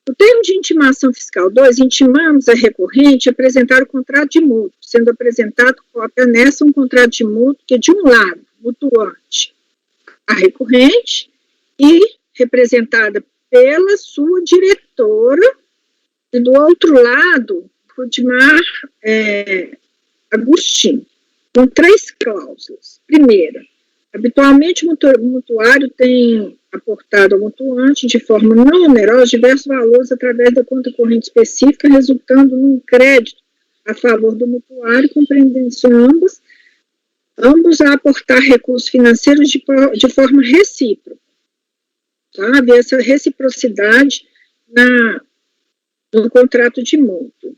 No termo de intimação fiscal 2, intimamos a recorrente a apresentar o contrato de multa, sendo apresentado cópia nessa um contrato de multa que, de um lado, mutuante a recorrente e representada pela sua diretora, e do outro lado, Rudimar Agostinho, com 3 cláusulas. Primeira, habitualmente o mutuário tem aportado ao mutuante de forma não onerosa diversos valores através da conta corrente específica, resultando num crédito a favor do mutuário, compreendendo-se ambos a aportar recursos financeiros de forma recíproca. Sabe? Essa reciprocidade no contrato de mútuo.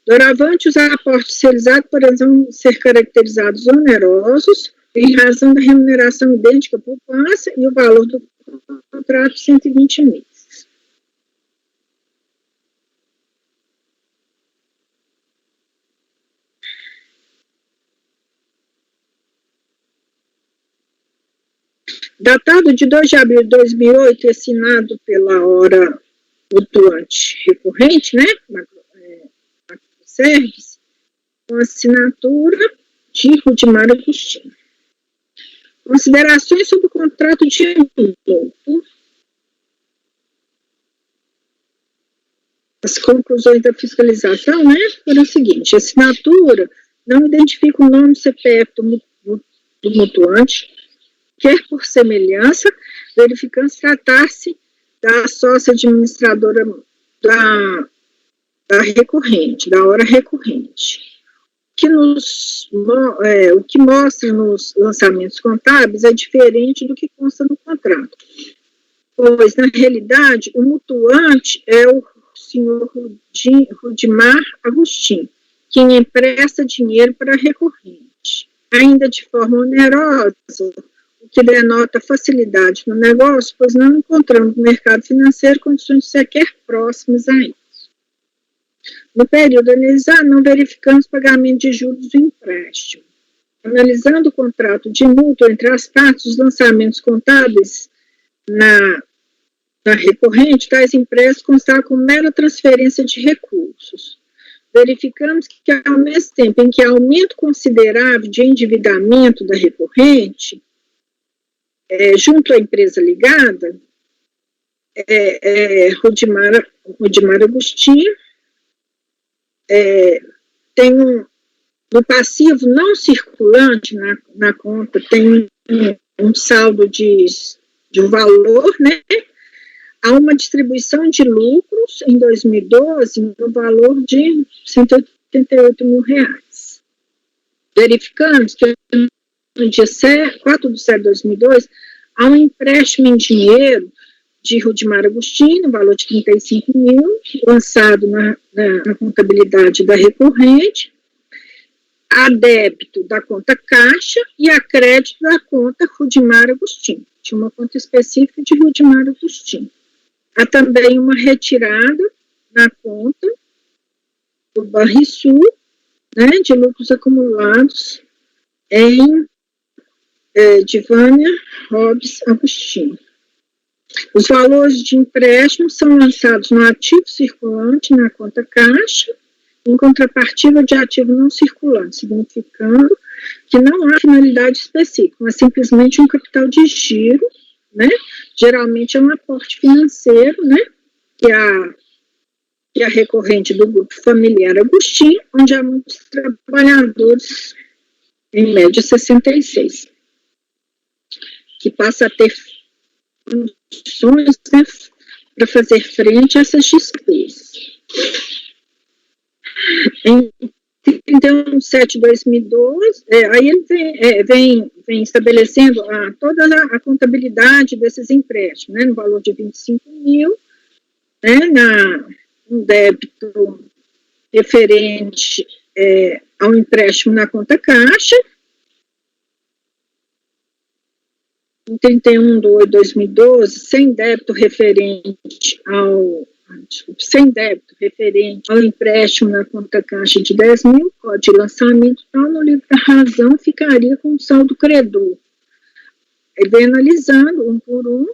Doravante, os aportes realizados poderão ser caracterizados onerosos em razão da remuneração idêntica à poupança e o valor do contrato 120 meses. Datado de 2 de abril de 2008 e assinado pela hora mutuante recorrente, né, Macroservice, com assinatura de Rudimar Agostinho. Considerações sobre o contrato de multa. As conclusões da fiscalização, né, foram as seguintes: a assinatura não identifica o nome CPF do mutuante, quer por semelhança, verificando se tratar-se da sócia administradora da recorrente, da hora recorrente. O que mostra nos lançamentos contábeis é diferente do que consta no contrato, pois, na realidade, o mutuante é o senhor Rudimar Agostinho, quem empresta dinheiro para a recorrente. Ainda de forma onerosa, o que denota facilidade no negócio, pois não encontramos no mercado financeiro condições sequer próximas a isso. No período analisado, não verificamos pagamento de juros do empréstimo. Analisando o contrato de mútuo entre as partes dos lançamentos contábeis na recorrente, tais empréstimos constavam com mera transferência de recursos. Verificamos que, ao mesmo tempo em que há aumento considerável de endividamento da recorrente, junto à empresa ligada, Rudimar Agostinho, tem no passivo não circulante na conta, tem um saldo de um valor, né? Há uma distribuição de lucros em 2012 no valor de R$188 mil. Verificamos que no dia 4 de setembro de 2002, há um empréstimo em dinheiro de Rudimar Agostinho, no valor de 35 mil, lançado na contabilidade da recorrente, a débito da conta caixa e a crédito da conta Rudimar Agostinho. Tinha uma conta específica de Rudimar Agostinho. Há também uma retirada na conta do Banrisul, né, de lucros acumulados em Divânia Hobbs Agostinho. Os valores de empréstimo são lançados no ativo circulante, na conta caixa, em contrapartida de ativo não circulante, significando que não há finalidade específica, mas simplesmente um capital de giro, né? Geralmente é um aporte financeiro, né? Que a recorrente do grupo familiar Agostinho, onde há muitos trabalhadores, em média 66, que passa a ter condições, né, para fazer frente a essas despesas. Em 31 de setembro de 2012, aí ele vem estabelecendo toda a contabilidade desses empréstimos, né, no valor de 25 mil, né, um débito referente ao empréstimo na conta caixa, em 31 de 8 de 2012, sem débito referente ao empréstimo na conta caixa de 10 mil, de lançamento tal, no livro da razão ficaria com o saldo credor. Ele vem analisando um por um,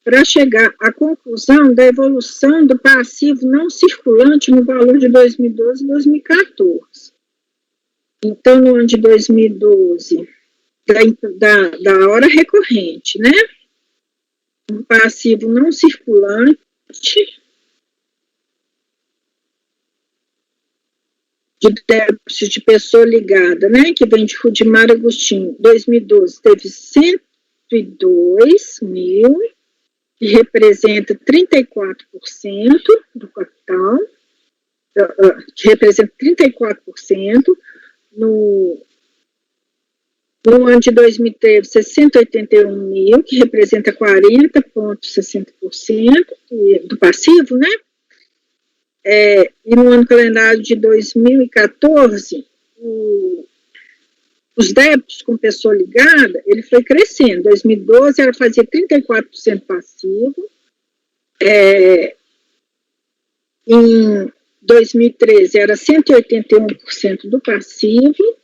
para chegar à conclusão da evolução do passivo não circulante no valor de 2012 e 2014. Então, no ano de 2012, da hora recorrente, né? Um passivo não circulante de débitos de pessoa ligada, né? Que vem de Rudimar Agostinho. 2012 teve 102 mil, que representa 34% do capital, que representa 34%, no ano de 2000 teve 681 mil, que representa 40,60% do passivo, né? E no ano calendário de 2014, os débitos com pessoa ligada, ele foi crescendo. Em 2012, ela fazia 34% passivo. Em 2013, era 181% do passivo.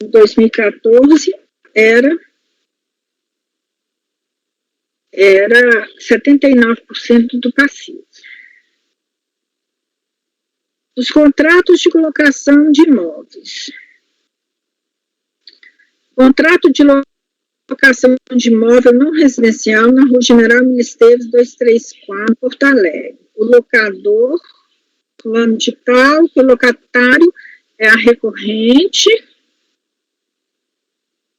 Em 2014, era 79% do passivo. Os contratos de colocação de imóveis. Contrato de locação de imóvel não residencial na Rua General Emílio Esteves, 234, Porto Alegre. O locador, fulano de tal, o locatário é a recorrente.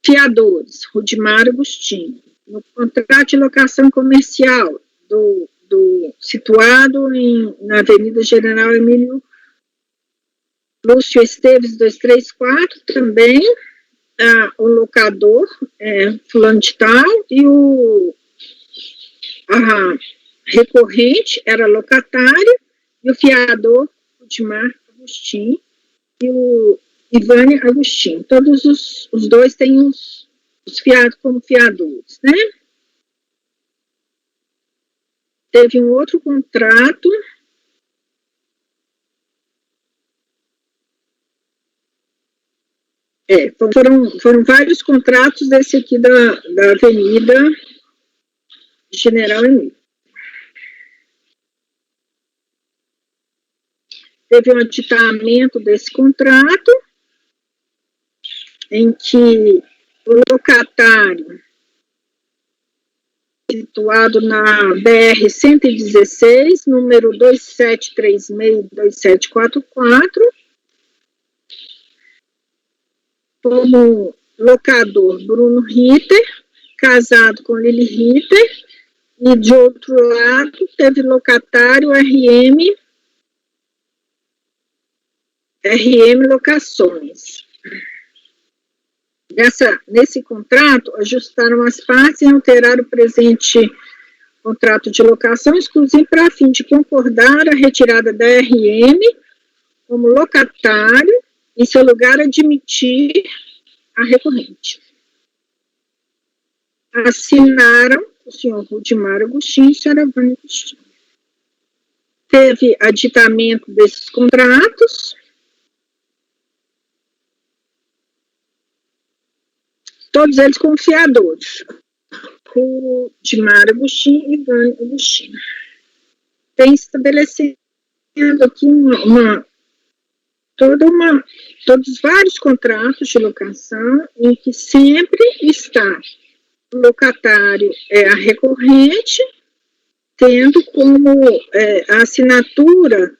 Fiadores, Rudimar Agostinho. No contrato de locação comercial, situado na Avenida General Emílio Lúcio Esteves, 234, também, o locador, fulano de tal, e a recorrente era locatário, e o fiador, Rudimar Agostinho e o Ivane Agostinho. Todos os dois têm os fiados como fiadores, né? Teve um outro contrato foram vários contratos desse aqui da Avenida General Emílio. Teve um aditamento desse contrato, em que o locatário, situado na BR-116, número 2736-2744, como locador Bruno Ritter, casado com Lili Ritter, e de outro lado teve locatário RM Locações. Nesse contrato, ajustaram as partes e alteraram o presente contrato de locação exclusivo para fim de concordar a retirada da RM como locatário, em seu lugar admitir a recorrente. Assinaram o senhor Rudimar Agostinho e a senhora Vânia Agostinho. Teve aditamento desses contratos. Todos eles confiadores. Rudimar Agostinho e Vânia Agostinho. Tem estabelecendo aqui todos vários contratos de locação em que sempre está o locatário a recorrente, tendo como a assinatura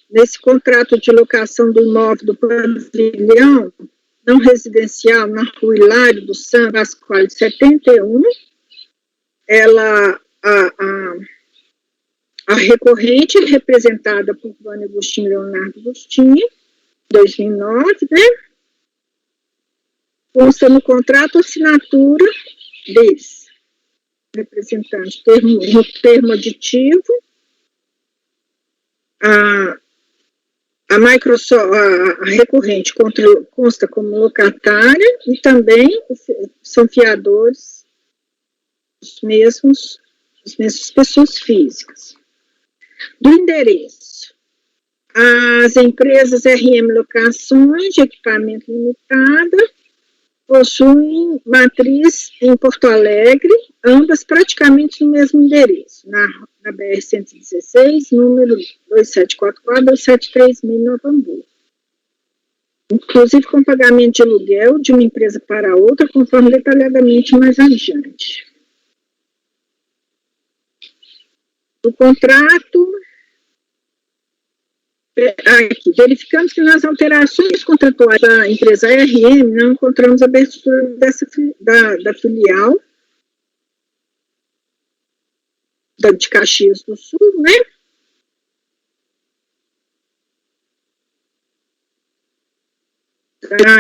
nesse contrato de locação do imóvel do pavilhão não residencial na Rua Hilário dos Santos Pascoal 71, a recorrente representada por Vânia Agostinho e Leonardo Agostinho, 2009, né? Consta no contrato a assinatura deles, representantes, no termo aditivo, a Microsoft, a recorrente consta como locatária e também são fiadores as mesmas pessoas físicas. Do endereço, as empresas RM Locações de Equipamento Limitada possuem matriz em Porto Alegre, ambas praticamente no mesmo endereço, na BR-116, número 2744-273000, Novo Hamburgo. Inclusive com pagamento de aluguel de uma empresa para outra, conforme detalhadamente mais adiante. O contrato, aqui, verificamos que nas alterações contratuais da empresa RM não encontramos a abertura da filial de Caxias do Sul, né?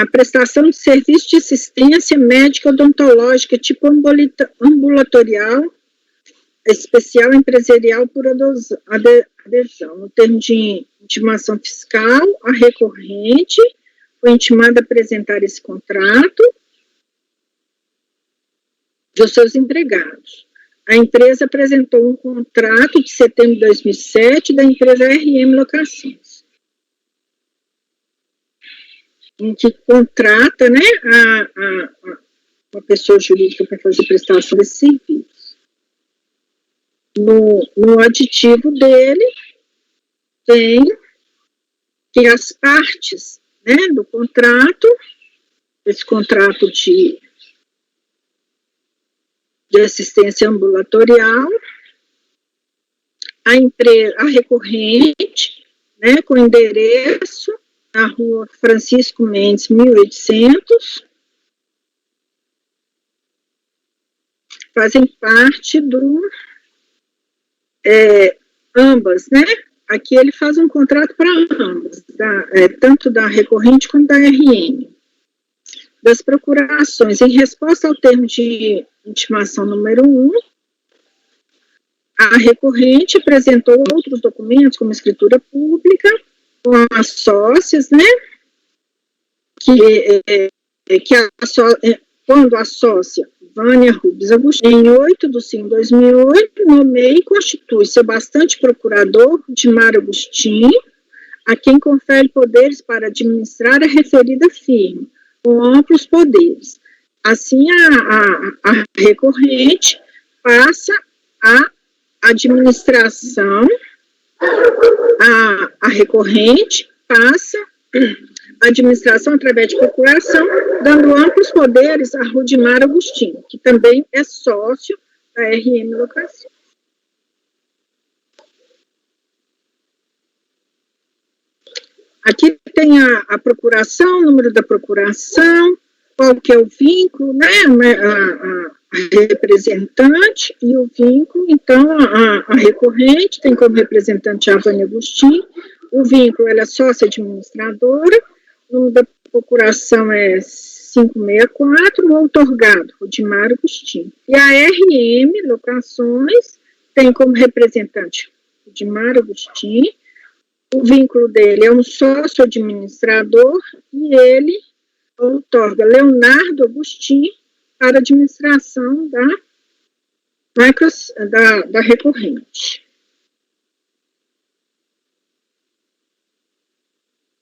A prestação de serviço de assistência médica odontológica tipo ambulatorial, especial empresarial por adesão. No termo de intimação fiscal, a recorrente foi intimada a apresentar esse contrato dos seus empregados. A empresa apresentou um contrato de setembro de 2007 da empresa RM Locações, em que contrata, né, uma pessoa jurídica para fazer prestação desse serviço. No aditivo dele, tem que as partes, né, do contrato, esse contrato de assistência ambulatorial, a recorrente, né, com endereço na Rua Francisco Mendes, 1800, fazem parte do ambas, né? Aqui ele faz um contrato para ambas, tanto da recorrente quanto da RM. Das procurações, em resposta ao termo de intimação número 1, a recorrente apresentou outros documentos, como escritura pública, com as sócias, né? Quando a sócia Vânia Rubens Agostinho, em 8/5/2008, nomeia e constitui seu bastante procurador, Dimar Agostinho, a quem confere poderes para administrar a referida firma, com amplos poderes. Assim, a recorrente passa a administração, a recorrente passa a administração através de procuração, dando amplos poderes a Rudimar Agostinho, que também é sócio da RM Locações. Aqui tem a procuração, o número da procuração, qual que é o vínculo, né, a representante e o vínculo. Então, a recorrente tem como representante a Vânia Agostinho, o vínculo, ela é sócia administradora, o número da procuração é 564, o outorgado, Rudimar Agostinho. E a RM Locações tem como representante Rudimar Agostinho, o vínculo dele é um sócio administrador e ele outorga Leonardo Agostinho para a administração da recorrente.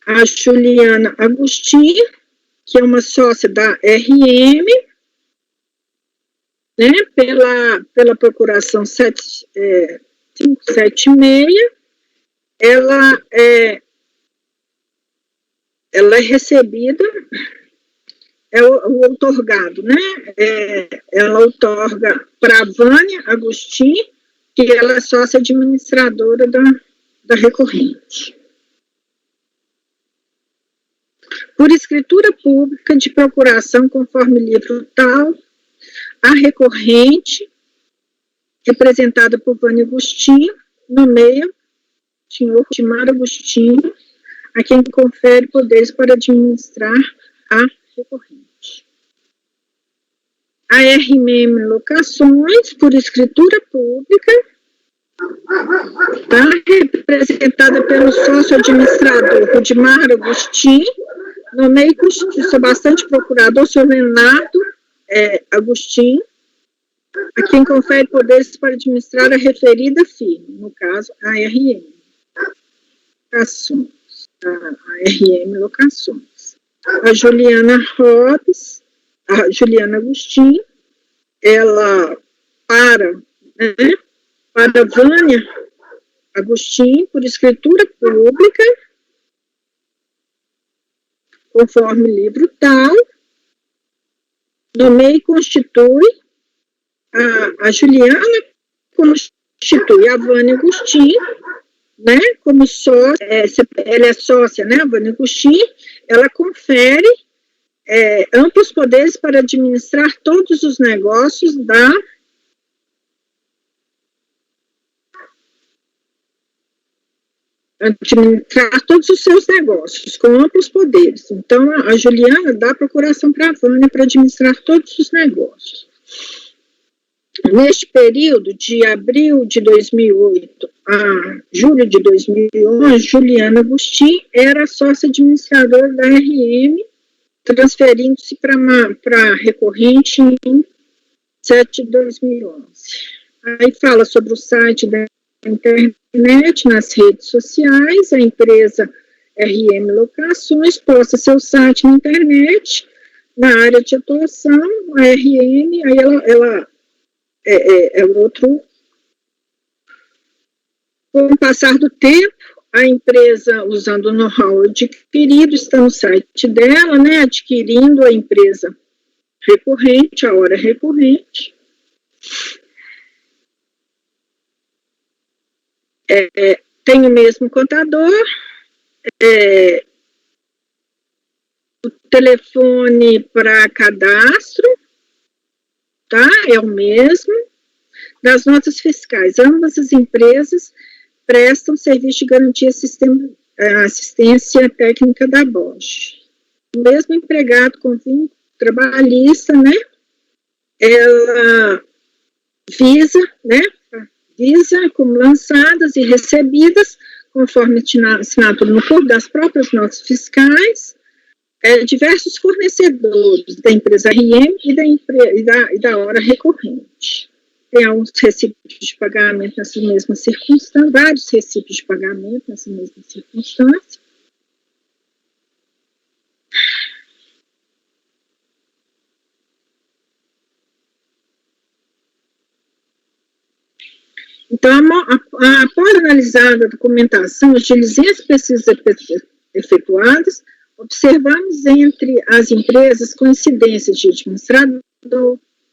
A Juliana Agostinho, que é uma sócia da RM, né, pela procuração 576, ela é recebida, é o outorgado, né? Ela outorga para a Vânia Agostinho, que ela é sócia administradora da recorrente. Por escritura pública de procuração conforme livro tal, a recorrente, representada por Vânia Agostinho, nomeia o senhor Dimar Agostinho, a quem confere poderes para administrar a recorrente. A RMM Locações, por escritura pública, está representada pelo sócio administrador Rudimar Agostinho, nomeia e constitui seu bastante procurador, seu Leonardo Agostinho, a quem confere poderes para administrar a referida firma, no caso, a RM Locações. A RM Locações. A Juliana Agostinho, ela para Vânia Agostinho, por escritura pública, conforme livro tal, nomeia e constitui a Juliana, constitui a Vânia Agostinho, né, como sócia, ela é sócia, né, a Vânia Agostinho, ela confere amplos poderes para administrar todos os negócios administrar todos os seus negócios, com amplos poderes. Então, a Juliana dá procuração para a Vânia para administrar todos os negócios. Neste período, de abril de 2008 a julho de 2011, Juliana Agostinho era sócia administradora da RM, transferindo-se para a recorrente em 7 de 2011. Aí fala sobre o site da internet, nas redes sociais, a empresa RM Locações posta seu site na internet, na área de atuação, a RM, aí ela outro. Com o passar do tempo, a empresa, usando o know-how adquirido, está no site dela, né, adquirindo a empresa recorrente, a hora recorrente. Tem o mesmo contador, o telefone para cadastro, tá? É o mesmo. Das notas fiscais, ambas as empresas prestam serviço de garantia assistência técnica da Bosch. O mesmo empregado com vínculo trabalhista, né? Ela visa como lançadas e recebidas conforme assinado no corpo das próprias notas fiscais, diversos fornecedores da empresa RM e da hora recorrente. Tem alguns recibos de pagamento nessas mesmas circunstâncias, vários recibos de pagamento nessas mesmas circunstâncias. Então, após analisada a documentação, as diligências pesquisas efetuadas, observamos entre as empresas coincidências de administrador,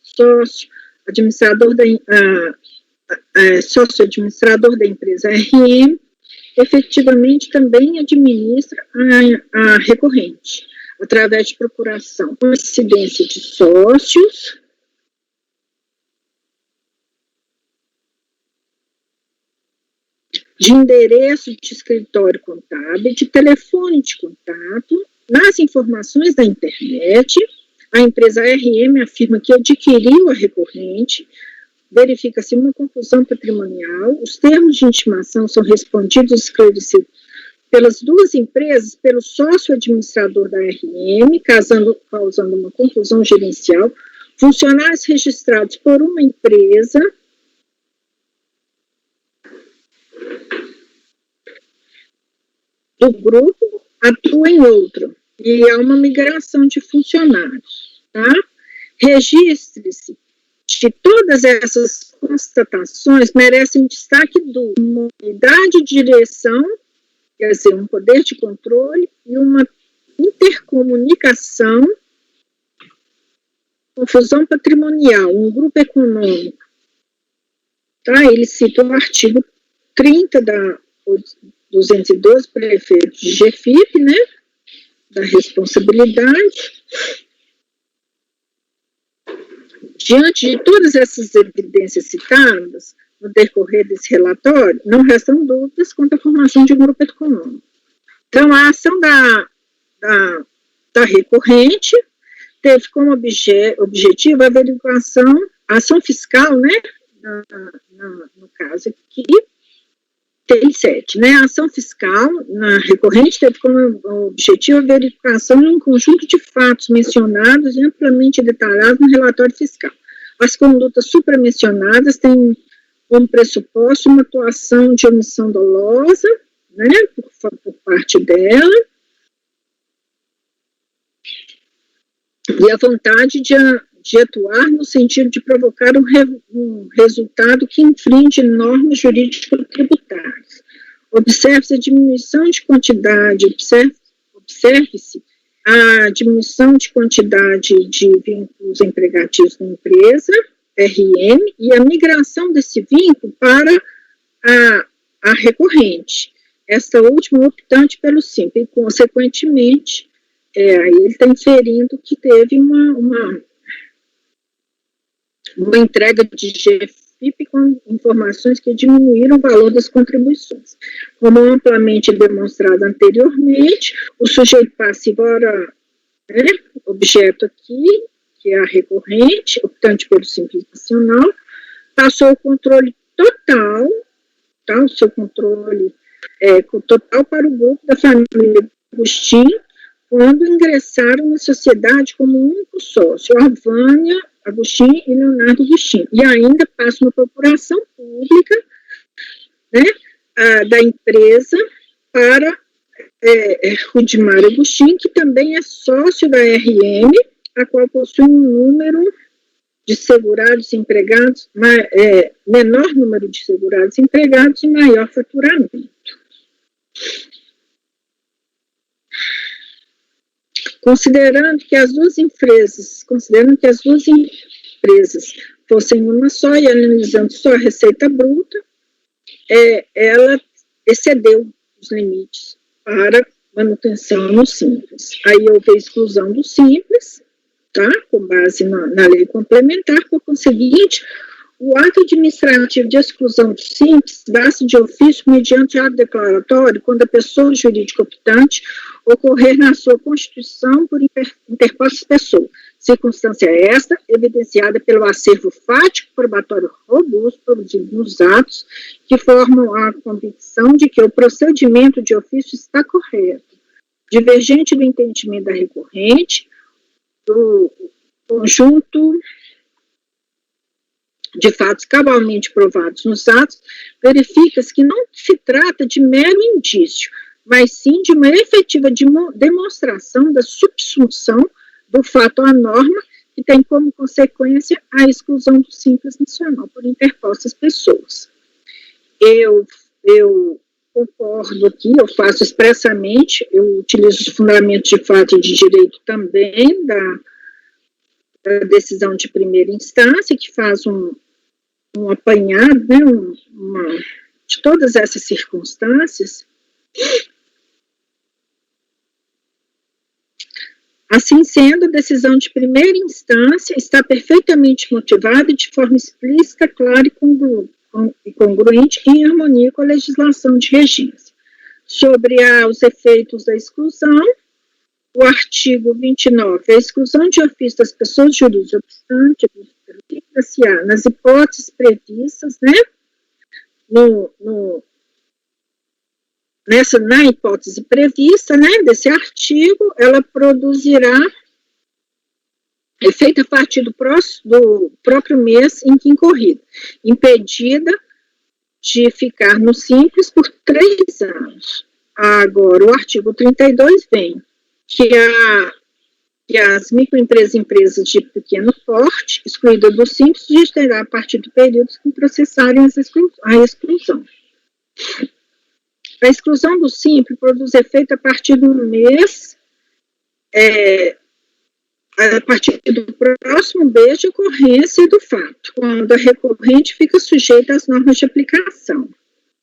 sócio, sócio-administrador da empresa RM, efetivamente também administra a recorrente, através de procuração, coincidência de sócios, de endereço de escritório contábil, de telefone de contato, nas informações da internet. A empresa RM afirma que adquiriu a recorrente, verifica-se uma confusão patrimonial, os termos de intimação são respondidos e esclarecidos pelas duas empresas, pelo sócio-administrador da RM, causando uma confusão gerencial, funcionários registrados por uma empresa do grupo atua em outro, e há uma migração de funcionários, tá? Registre-se de todas essas constatações merecem destaque uma unidade de direção, quer dizer, um poder de controle e uma intercomunicação, confusão patrimonial, um grupo econômico, tá? Ele cita o artigo 30 da 212, prefeito de GFIP, né, da responsabilidade. Diante de todas essas evidências citadas, no decorrer desse relatório, não restam dúvidas quanto à formação de um grupo econômico. Então, a ação da recorrente teve como objetivo a averiguação, a ação fiscal, né, no caso aqui, tem 7, né? A ação fiscal na recorrente teve como objetivo a verificação de um conjunto de fatos mencionados e amplamente detalhados no relatório fiscal. As condutas supramencionadas têm como pressuposto uma atuação de omissão dolosa, né, por parte dela, e a vontade de atuar no sentido de provocar um resultado que infringe normas jurídico-tributárias. Observe-se a diminuição de quantidade, observe-se a diminuição de quantidade de vínculos empregativos na empresa, RM, e a migração desse vínculo para a recorrente, essa última optante pelo simples, e, consequentemente, aí ele está inferindo que teve uma entrega de GFIP com informações que diminuíram o valor das contribuições. Como amplamente demonstrado anteriormente, o sujeito passivo, ora, né, objeto aqui, que é a recorrente, optante pelo simples nacional, passou o controle total, tá, o seu controle total para o grupo da família Agostinho, quando ingressaram na sociedade como único sócio, Vânia Agostinho e Leonardo Agostinho, e ainda passa uma procuração pública, né, da empresa para Rudimar Agostinho, que também é sócio da RM, a qual possui um número de segurados empregados, menor número de segurados empregados e maior faturamento. Considerando que as duas empresas fossem uma só e analisando só a receita bruta, ela excedeu os limites para manutenção no simples. Aí houve a exclusão do simples, tá? Com base na lei complementar, por conseguinte, o ato administrativo de exclusão do simples dá-se de ofício mediante ato declaratório quando a pessoa jurídica optante ocorrer na sua constituição por interposta pessoa, Circunstância esta, evidenciada pelo acervo fático probatório robusto produzido nos atos, que formam a convicção de que o procedimento de ofício está correto, divergente do entendimento da recorrente, do conjunto de fatos cabalmente provados nos atos, verifica-se que não se trata de mero indício, mas sim de uma efetiva demonstração da subsunção do fato à norma, que tem como consequência a exclusão do simples nacional por interpostas pessoas. Eu concordo aqui, eu faço expressamente, eu utilizo os fundamentos de fato e de direito também da decisão de primeira instância, que faz um apanhado, né, de todas essas circunstâncias. Assim sendo, a decisão de primeira instância está perfeitamente motivada de forma explícita, clara e congruente em harmonia com a legislação de regência. Sobre os efeitos da exclusão, o artigo 29, a exclusão de ofício das pessoas jurídicas obstantes nas hipóteses previstas, né, na hipótese prevista, né, desse artigo, ela produzirá efeito a partir do próprio mês em que incorrida, impedida de ficar no simples por 3 anos. Agora, o artigo 32 vem que as microempresas e empresas de pequeno porte, excluídas do simples, existirá a partir do período que processarem a exclusão. A exclusão do simples produz efeito a partir do mês, a partir do próximo mês de ocorrência do fato, quando a recorrente fica sujeita às normas de aplicação.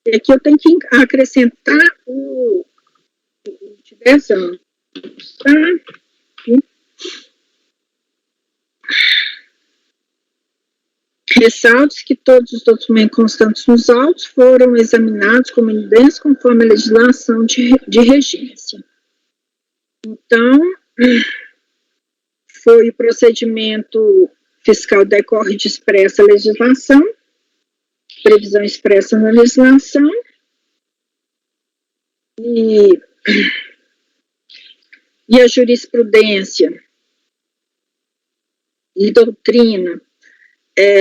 E aqui eu tenho que acrescentar o de 10 anos. Tá? Ressalto que todos os documentos constantes nos autos foram examinados como evidência conforme a legislação de regência. Então, foi o procedimento fiscal decorre de expressa legislação, previsão expressa na legislação, e a jurisprudência e doutrina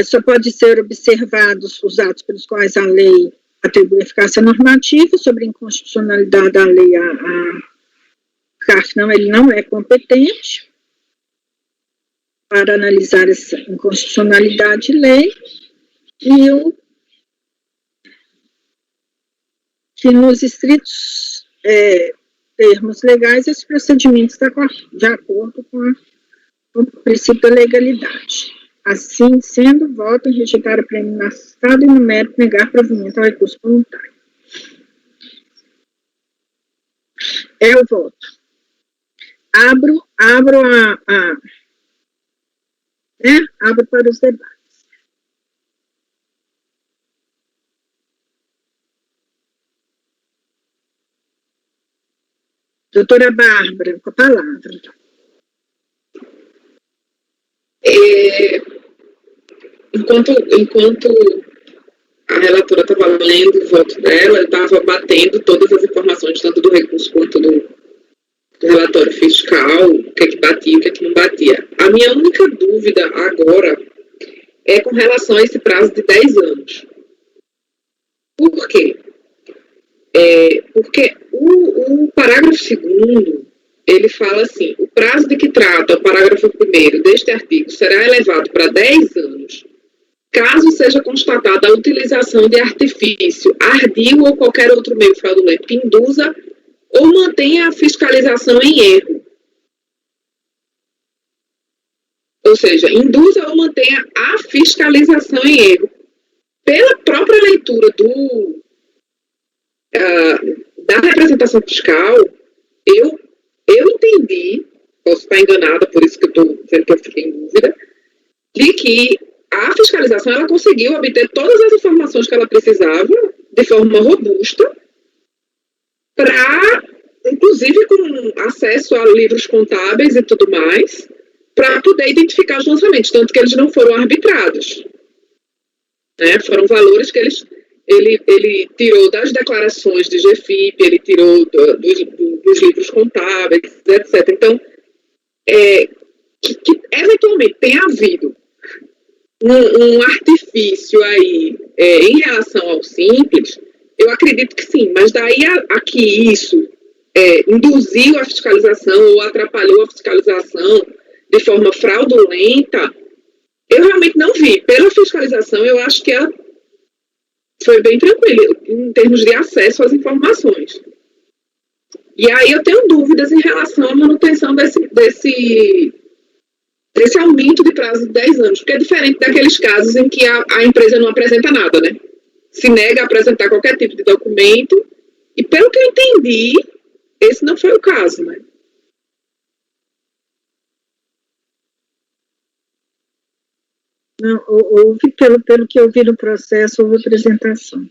só pode ser observados os atos pelos quais a lei atribui eficácia normativa. Sobre a inconstitucionalidade da lei, a CARF ele não é competente para analisar essa inconstitucionalidade de lei, e que nos estritos termos legais, esse procedimento está de acordo com o princípio da legalidade. Assim sendo, voto em rejeitar a prêmio Estado e no mérito negar provimento ao recurso voluntário. O voto. Abro para os debates. Doutora Bárbara, com a palavra. Enquanto a relatora estava lendo o voto dela, eu estava batendo todas as informações, tanto do recurso quanto do relatório fiscal, o que é que batia e o que é que não batia. A minha única dúvida agora é com relação a esse prazo de 10 anos. Por quê? Porque o parágrafo 2º, ele fala assim: o prazo de que trata o parágrafo 1º deste artigo será elevado para 10 anos, caso seja constatada a utilização de artifício, ardil ou qualquer outro meio fraudulento que induza ou mantenha a fiscalização em erro. Ou seja, induza ou mantenha a fiscalização em erro. Pela própria leitura da representação fiscal, eu entendi, posso estar enganada, por isso que eu estou dizendo que eu fiquei em dúvida, de que a fiscalização ela conseguiu obter todas as informações que ela precisava de forma robusta, inclusive com acesso a livros contábeis e tudo mais, para poder identificar os lançamentos, tanto que eles não foram arbitrados. Né? Foram valores que ele tirou das declarações de GFIP, ele tirou dos livros contábeis, etc. Então, que eventualmente tenha havido um artifício aí em relação ao Simples, eu acredito que sim, mas daí a que isso induziu a fiscalização ou atrapalhou a fiscalização de forma fraudulenta, eu realmente não vi. Pela fiscalização, eu acho que ela foi bem tranquila em termos de acesso às informações. E aí eu tenho dúvidas em relação à manutenção desse aumento de prazo de 10 anos, porque é diferente daqueles casos em que a empresa não apresenta nada, né? Se nega a apresentar qualquer tipo de documento, e pelo que eu entendi, esse não foi o caso, né? Não, houve, pelo que eu vi no processo, houve apresentação.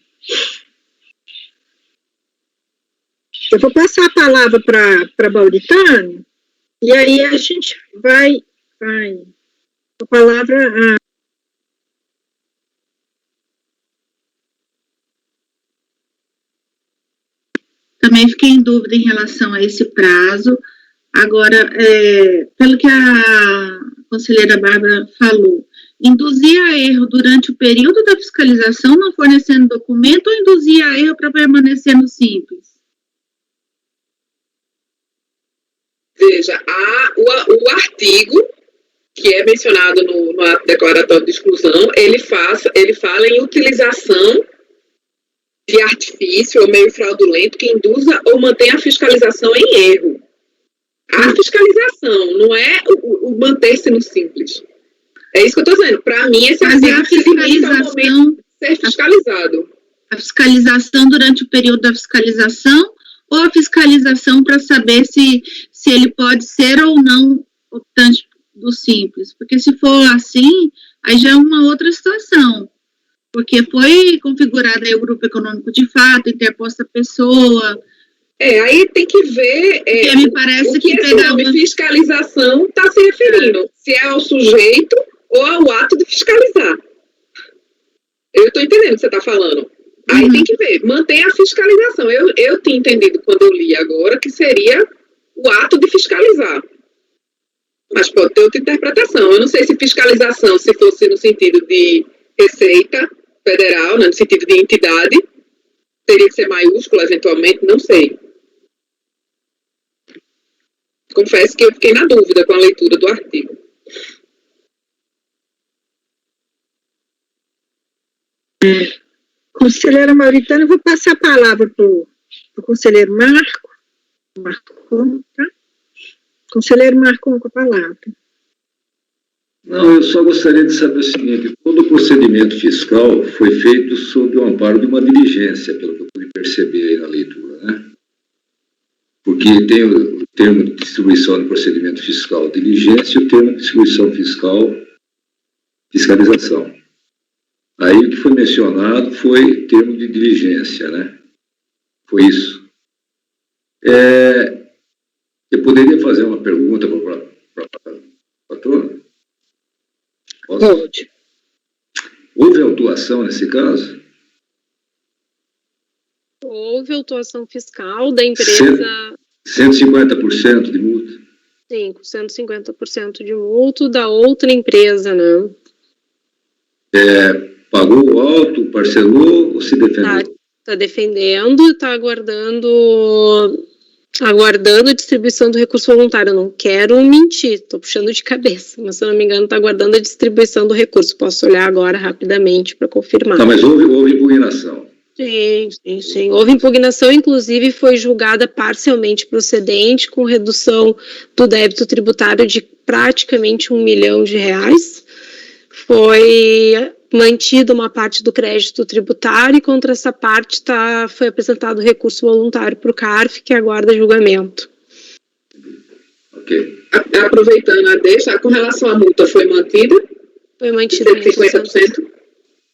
Eu vou passar a palavra para a Mauritânia, e aí a gente vai a palavra Também fiquei em dúvida em relação a esse prazo. Agora, pelo que a conselheira Bárbara falou, induzir a erro durante o período da fiscalização não fornecendo documento ou induzir a erro para permanecer no Simples? Veja, o artigo que é mencionado no ato declaratório de exclusão, ele fala em utilização de artifício ou meio fraudulento que induza ou mantenha a fiscalização em erro. A fiscalização, não é o manter-se no Simples. É isso que eu estou dizendo. Para mim, esse artigo se limita ao momento de ser fiscalizado. A fiscalização durante o período da fiscalização ou a fiscalização para saber se ele pode ser ou não optante do Simples? Porque se for assim, aí já é uma outra situação. Porque foi configurado aí o grupo econômico de fato, interposta a pessoa. Aí tem que ver me parece o que esse nome fiscalização está se referindo. Se é ao sujeito ou ao ato de fiscalizar. Eu estou entendendo o que você está falando. Aí tem que ver, mantém a fiscalização. Eu tinha entendido quando eu li agora que seria o ato de fiscalizar. Mas pode ter outra interpretação. Eu não sei se fiscalização, se fosse no sentido de Receita Federal, né, no sentido de entidade, teria que ser maiúscula, eventualmente, não sei. Confesso que eu fiquei na dúvida com a leitura do artigo. Conselheira Mauritânia, eu vou passar a palavra para o conselheiro Marcon, tá? Conselheiro Marcon, com a palavra. Não, eu só gostaria de saber o seguinte: todo o procedimento fiscal foi feito sob o amparo de uma diligência, pelo que eu pude perceber aí na leitura, né? Porque tem o termo de distribuição de procedimento fiscal diligência e o termo de distribuição fiscal fiscalização. Aí o que foi mencionado foi termo de diligência, né? Foi isso. Eu poderia fazer uma pergunta para a patrona? Pode. Houve autuação nesse caso? Houve autuação fiscal da empresa... 150% de multa? Sim, com 150% de multa da outra empresa, né? Pagou alto, parcelou ou se defendeu? Está defendendo, está aguardando a distribuição do recurso voluntário. Eu não quero mentir, estou puxando de cabeça, mas se eu não me engano está aguardando a distribuição do recurso. Posso olhar agora rapidamente para confirmar. Tá, mas houve impugnação. Sim. Houve impugnação, inclusive foi julgada parcialmente procedente, com redução do débito tributário de praticamente R$1 milhão. Foi mantida uma parte do crédito tributário e contra essa parte foi apresentado recurso voluntário para o CARF, que aguarda julgamento. Ok. Aproveitando a deixa, com relação à multa, foi mantida? Foi mantida. 50%?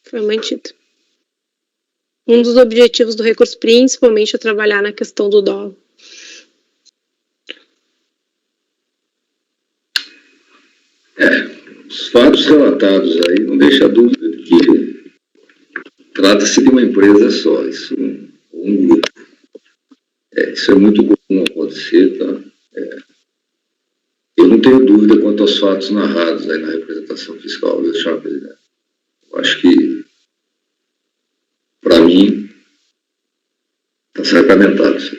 Foi mantida. Um dos objetivos do recurso, principalmente, é trabalhar na questão do dolo. Os fatos relatados aí não deixa dúvida de que trata-se de uma empresa só, isso um grupo. Isso é muito comum acontecer, tá? Eu não tenho dúvida quanto aos fatos narrados aí na representação fiscal, viu, senhor presidente? Eu acho que, para mim, está sacramentado isso.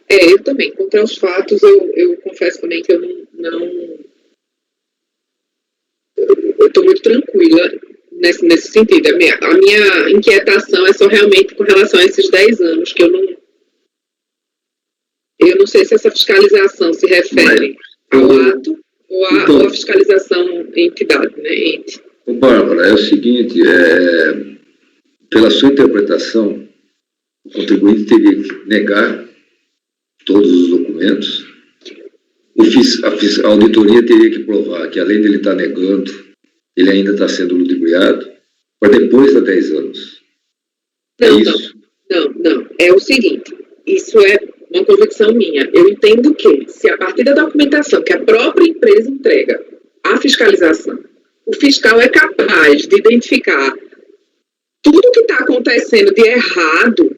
Eu também, contra os fatos, eu confesso também que eu estou muito tranquila nesse sentido. A minha inquietação é só realmente com relação a esses 10 anos, que eu não sei se essa fiscalização se refere ao ato ou à fiscalização em entidade, né? Ente. Bárbara, é o seguinte, pela sua interpretação, o contribuinte teria que negar todos os documentos, a auditoria teria que provar que, além de ele estar negando, ele ainda está sendo ludibriado, para depois de 10 anos. Isso? Não. É o seguinte, isso é uma convicção minha. Eu entendo que, se a partir da documentação que a própria empresa entrega à fiscalização, o fiscal é capaz de identificar tudo que está acontecendo de errado,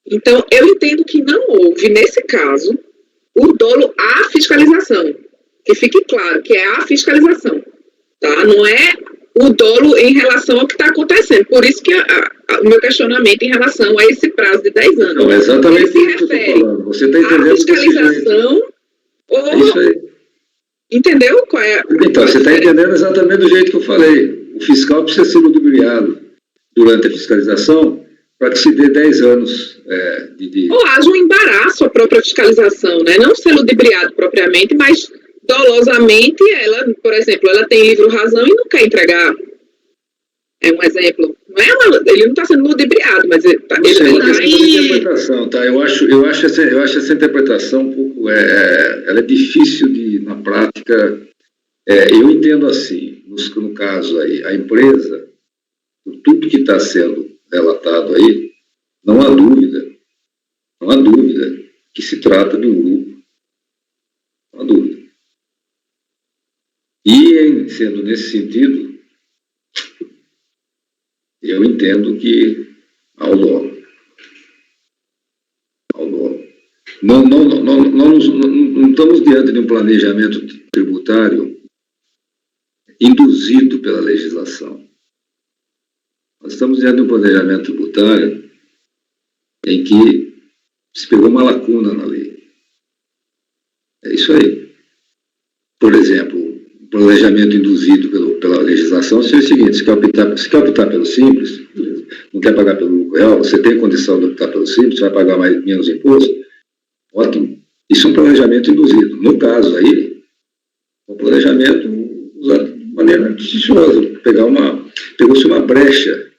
então eu entendo que não houve, nesse caso, o dolo à fiscalização. Que fique claro que é a fiscalização, tá? Não é o dolo em relação ao que está acontecendo. Por isso que o meu questionamento em relação a esse prazo de 10 anos. Não, é exatamente isso que eu estou refere falando. Você está entendendo a fiscalização ou... Isso aí. Entendeu qual é? Então, você está entendendo exatamente do jeito que eu falei. O fiscal precisa ser ludibriado durante a fiscalização para que se dê 10 anos Ou haja um embaraço à própria fiscalização, né? Não ser ludibriado propriamente, mas dolosamente ela, por exemplo, ela tem livro-razão e não quer entregar. É um exemplo. Ele não está sendo ludibriado, mas ele está... interpretação, tá? Eu acho essa interpretação um pouco... ela é difícil na prática... eu entendo assim, no caso aí, a empresa, por tudo que está sendo relatado aí, não há dúvida que se trata de um grupo. Não há dúvida. E, sendo nesse sentido, eu entendo que ao dolo. Não estamos diante de um planejamento tributário induzido pela legislação. Nós estamos diante de um planejamento tributário em que se pegou uma lacuna na lei. É isso aí. Por exemplo, o planejamento induzido pela legislação seria o seguinte: se quer optar pelo simples, não quer pagar pelo lucro real, você tem condição de optar pelo simples, vai pagar menos imposto, ótimo. Isso é um planejamento induzido. No caso aí, um planejamento usado de maneira artificiosa. Pegou-se uma brecha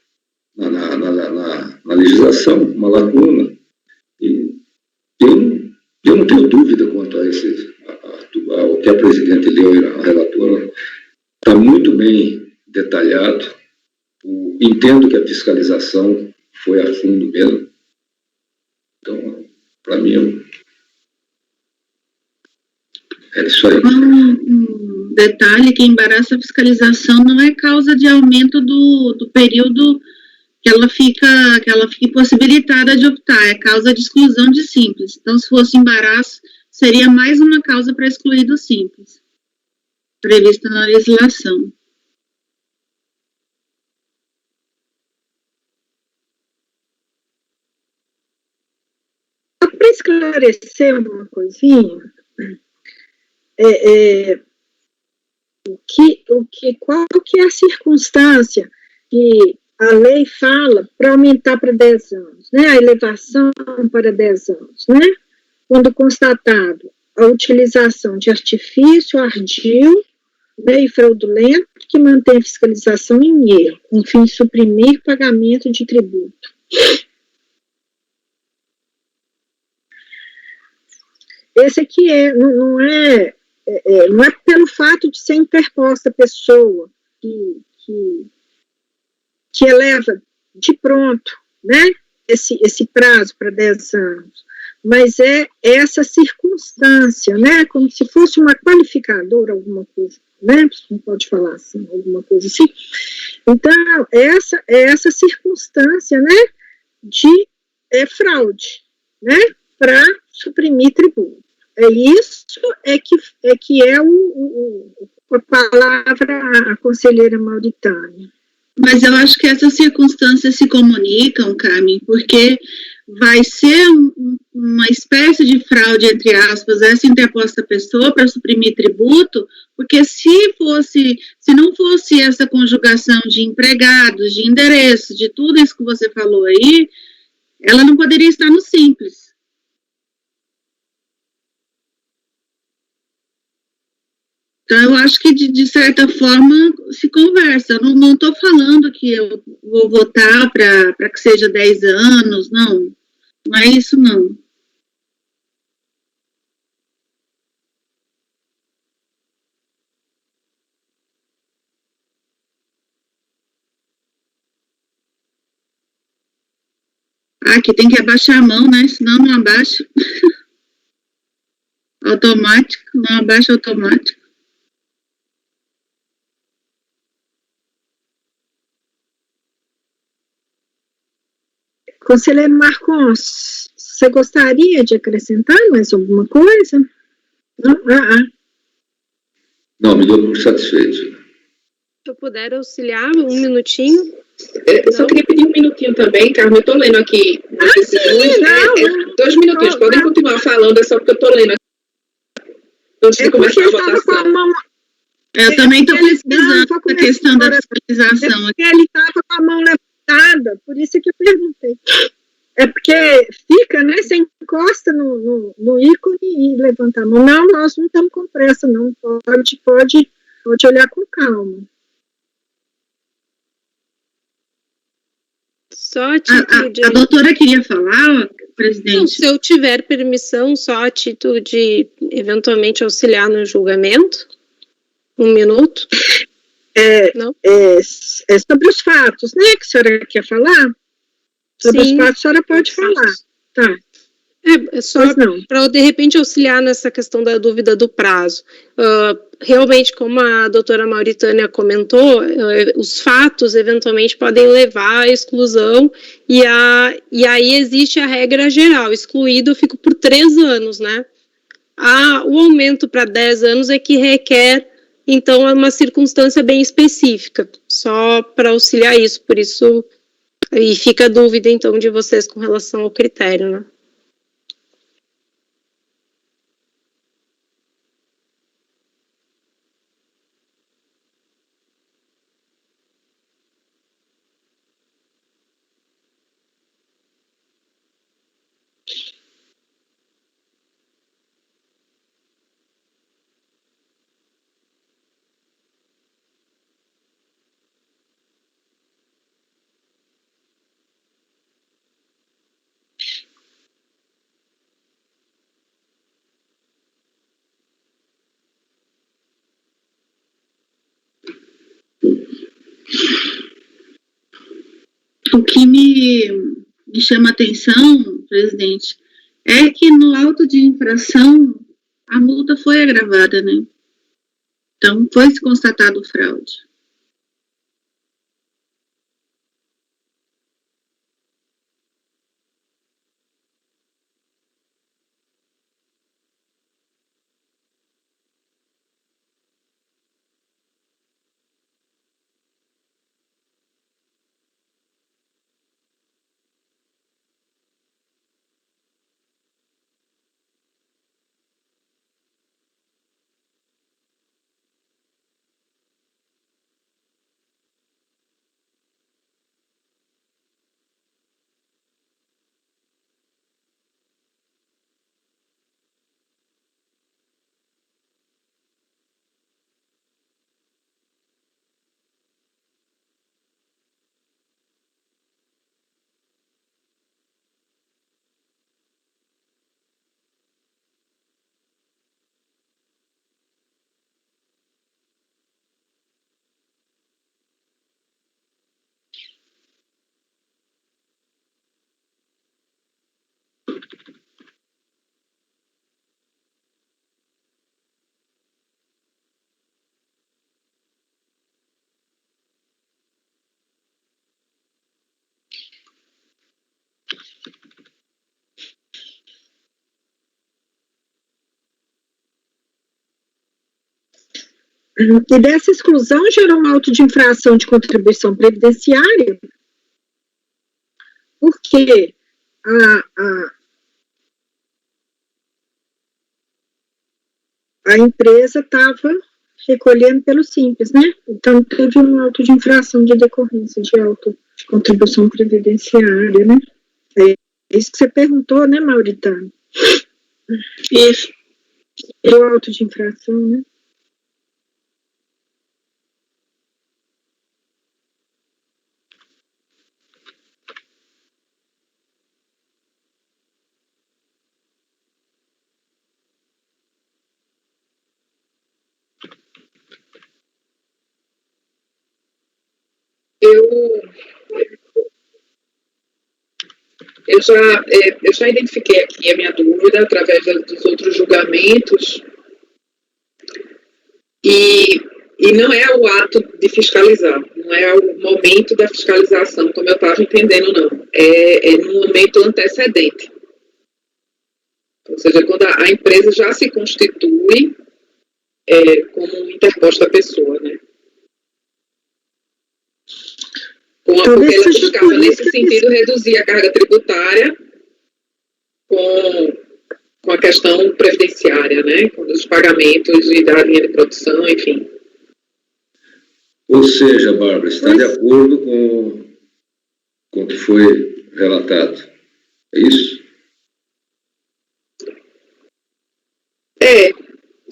na legislação, uma lacuna, e eu não tenho dúvida quanto a o que a presidente leu e a relatora está muito bem detalhado. Entendo que a fiscalização foi a fundo mesmo. Então, para mim, é isso aí. Um detalhe que embaraça a fiscalização não é causa de aumento do período que ela fica impossibilitada de optar, é causa de exclusão de simples. Então, se fosse embaraço, seria mais uma causa para excluir do simples, prevista na legislação. Para esclarecer uma coisinha, qual que é a circunstância que a lei fala para aumentar para 10 anos, né? A elevação para 10 anos, né? Quando constatado a utilização de artifício ardil, né, e fraudulento que mantém a fiscalização em erro, com fim de suprimir pagamento de tributo. Esse aqui não é pelo fato de ser interposta a pessoa que eleva de pronto, né, esse prazo para 10 anos, mas é essa circunstância, né, como se fosse uma qualificadora, alguma coisa, né, não pode falar assim, alguma coisa assim. Então, essa circunstância, né, de fraude, né, para suprimir tributo. Isso que é a palavra a conselheira Mauritânia. Mas eu acho que essas circunstâncias se comunicam, Carmen, porque vai ser uma espécie de fraude, entre aspas, essa interposta pessoa para suprimir tributo, porque se não fosse essa conjugação de empregados, de endereços, de tudo isso que você falou aí, ela não poderia estar no Simples. Então, eu acho que, de certa forma, se conversa. Eu não estou falando que eu vou votar para que seja 10 anos, não. Não é isso, não. Aqui tem que abaixar a mão, né? Senão não abaixa. Automático, não abaixa automático. Conselheiro Marcos, você gostaria de acrescentar mais alguma coisa? Não, Não, me dou por satisfeito. Se eu puder auxiliar, um minutinho. Eu só queria pedir um minutinho também, Carmen, eu estou lendo aqui as decisões, né? 2 minutinhos, podem continuar falando, é só porque eu estou lendo aqui. Antes de começar a votação. Eu também estou pesquisando a questão da fiscalização. Ele estava com a mão levantada, por isso que eu perguntei. É porque fica, né? Você encosta no ícone e levanta a mão. Não, nós não estamos com pressa, não. Pode olhar com calma. Só a título de... A doutora queria falar, presidente? Não, se eu tiver permissão, só a título de eventualmente auxiliar no julgamento. Um minuto. Não? É sobre os fatos, né? Que a senhora quer falar? Sobre os fatos, a senhora pode falar. Tá. É só para, de repente, auxiliar nessa questão da dúvida do prazo. Realmente, como a doutora Mauritânia comentou, os fatos, eventualmente, podem levar à exclusão, e aí existe a regra geral. Excluído, eu fico por 3 anos, né? O aumento para 10 anos é que requer, então, uma circunstância bem específica, só para auxiliar isso, por isso, e fica a dúvida, então, de vocês com relação ao critério, né? O que me chama a atenção, presidente, é que no auto de infração a multa foi agravada, né? Então, foi constatado fraude. E dessa exclusão gerou um auto de infração de contribuição previdenciária, porque a empresa estava recolhendo pelo Simples, né? Então, teve um auto de infração de decorrência de auto de contribuição previdenciária, né? É isso que você perguntou, né, Mauritano? Isso. O auto de infração, né? Eu já identifiquei aqui a minha dúvida através dos outros julgamentos e não é o ato de fiscalizar, não é o momento da fiscalização, como eu estava entendendo, não. É no momento antecedente. Ou seja, quando a empresa já se constitui como interposta pessoa, né? Porque ela buscava, nesse sentido, reduzir a carga tributária com a questão previdenciária, né? Com os pagamentos e da linha de produção, enfim. Ou seja, Bárbara, está de acordo com o que foi relatado. É isso?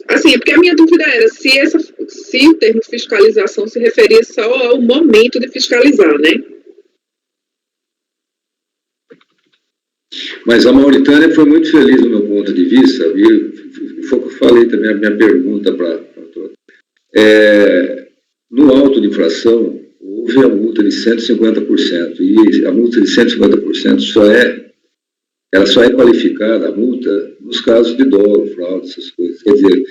Assim, porque a minha dúvida era se o termo fiscalização se referia só ao momento de fiscalizar, né? Mas a Mauritânia foi muito feliz do meu ponto de vista, e foi o que eu falei também, a minha pergunta para todos. No auto de infração, houve a multa de 150%, e a multa de 150% só é qualificada, a multa, nos casos de dolo, fraude, essas coisas. Quer dizer,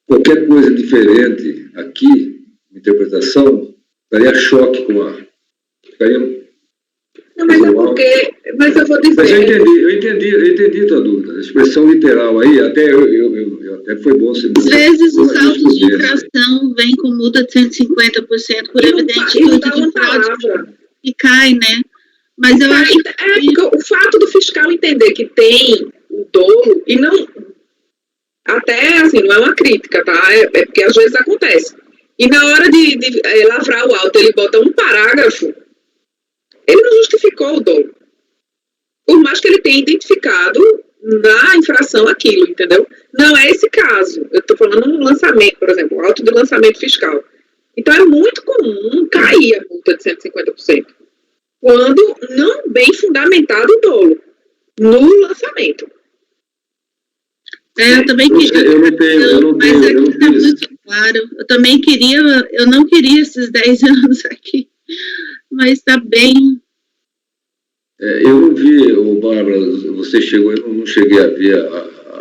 qualquer coisa diferente aqui, interpretação, daria choque com a... Não, mas é porque... Mas eu vou dizer... Mas eu entendi tua dúvida. A expressão literal aí, até foi bom... Às vezes os autos de infração vêm com multa de 150% por evidente dúvida de fraude e cai, né? Mas eu acho que... o fato do fiscal entender que tem o dolo, e não... Até, assim, não é uma crítica, tá? É porque às vezes acontece. E na hora de lavrar o auto, ele bota um parágrafo, ele não justificou o dolo. Por mais que ele tenha identificado na infração aquilo, entendeu? Não é esse caso. Eu estou falando no lançamento, por exemplo, auto de lançamento fiscal. Então, é muito comum cair a multa de 150%. Quando não bem fundamentado o dolo no lançamento. Eu também queria, mas aqui está muito claro. Eu não queria esses 10 anos aqui, mas está bem. Eu não vi, Bárbara, você chegou, eu não cheguei a ver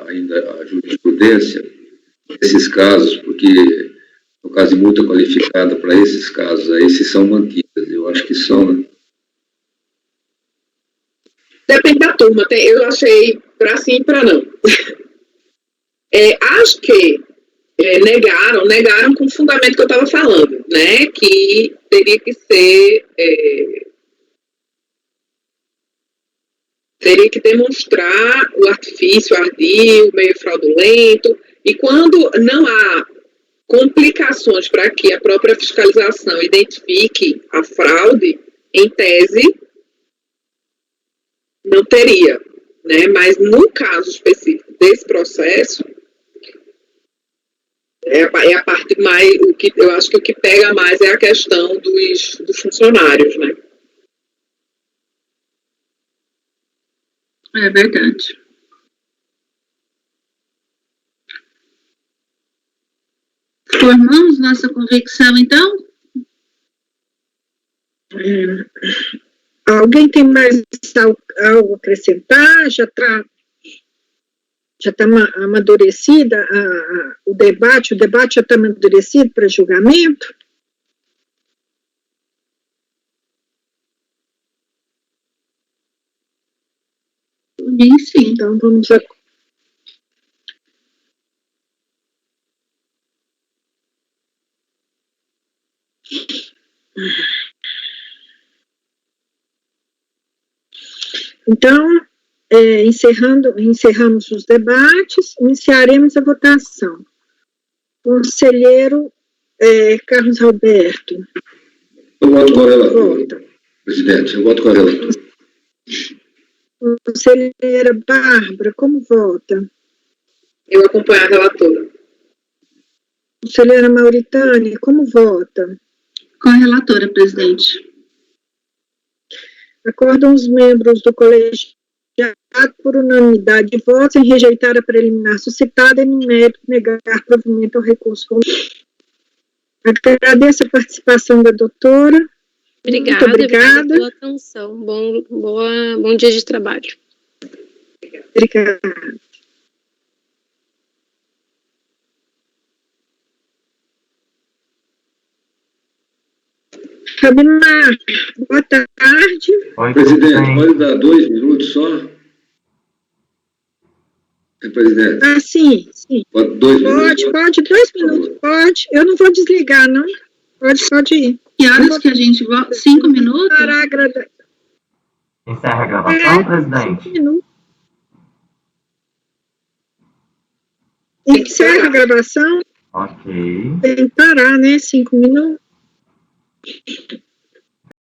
ainda a jurisprudência desses casos, porque no caso de multa qualificada para esses casos, aí se são mantidas, eu acho que são, né? Depende da turma, eu achei para sim e para não. Acho que negaram com o fundamento que eu estava falando, né, que teria que ser, teria que demonstrar o artifício ardio, meio fraudulento, e quando não há complicações para que a própria fiscalização identifique a fraude, em tese, não teria, né, mas no caso específico desse processo, é a parte mais, eu acho que o que pega mais é a questão dos funcionários, né? É verdade. Formamos nossa convicção, então? Alguém tem mais algo a acrescentar? Já está amadurecida o debate já está amadurecido para julgamento? Sim. Então, vamos a... Então, encerramos os debates, iniciaremos a votação. Conselheiro Carlos Alberto. Eu voto com a relatora, Vota. presidente, eu voto com a relatora. Conselheira Bárbara, como vota? Eu acompanho a relatora. Conselheira Mauritânia, como vota? Com a relatora, presidente. Acordam os membros do colegiado por unanimidade de votos em rejeitar a preliminar suscitada e, no mérito, negar provimento ao recurso. Agradeço a participação da doutora. Obrigada, Muito obrigada. pela atenção. Bom dia de trabalho. Obrigada. Fabinar, boa tarde. Oi, Presidente, pode dar 2 minutos só? Presidente, Ah, sim. pode 2 minutos? Pode, 2 minutos, pode. Eu não vou desligar, não. Pode ir. Que horas que a gente vota? 5 minutos? Parágrafo. Encerra a gravação, presidente? 5 minutos. Encerra a gravação. Ok. Tem que parar, né? 5 minutos.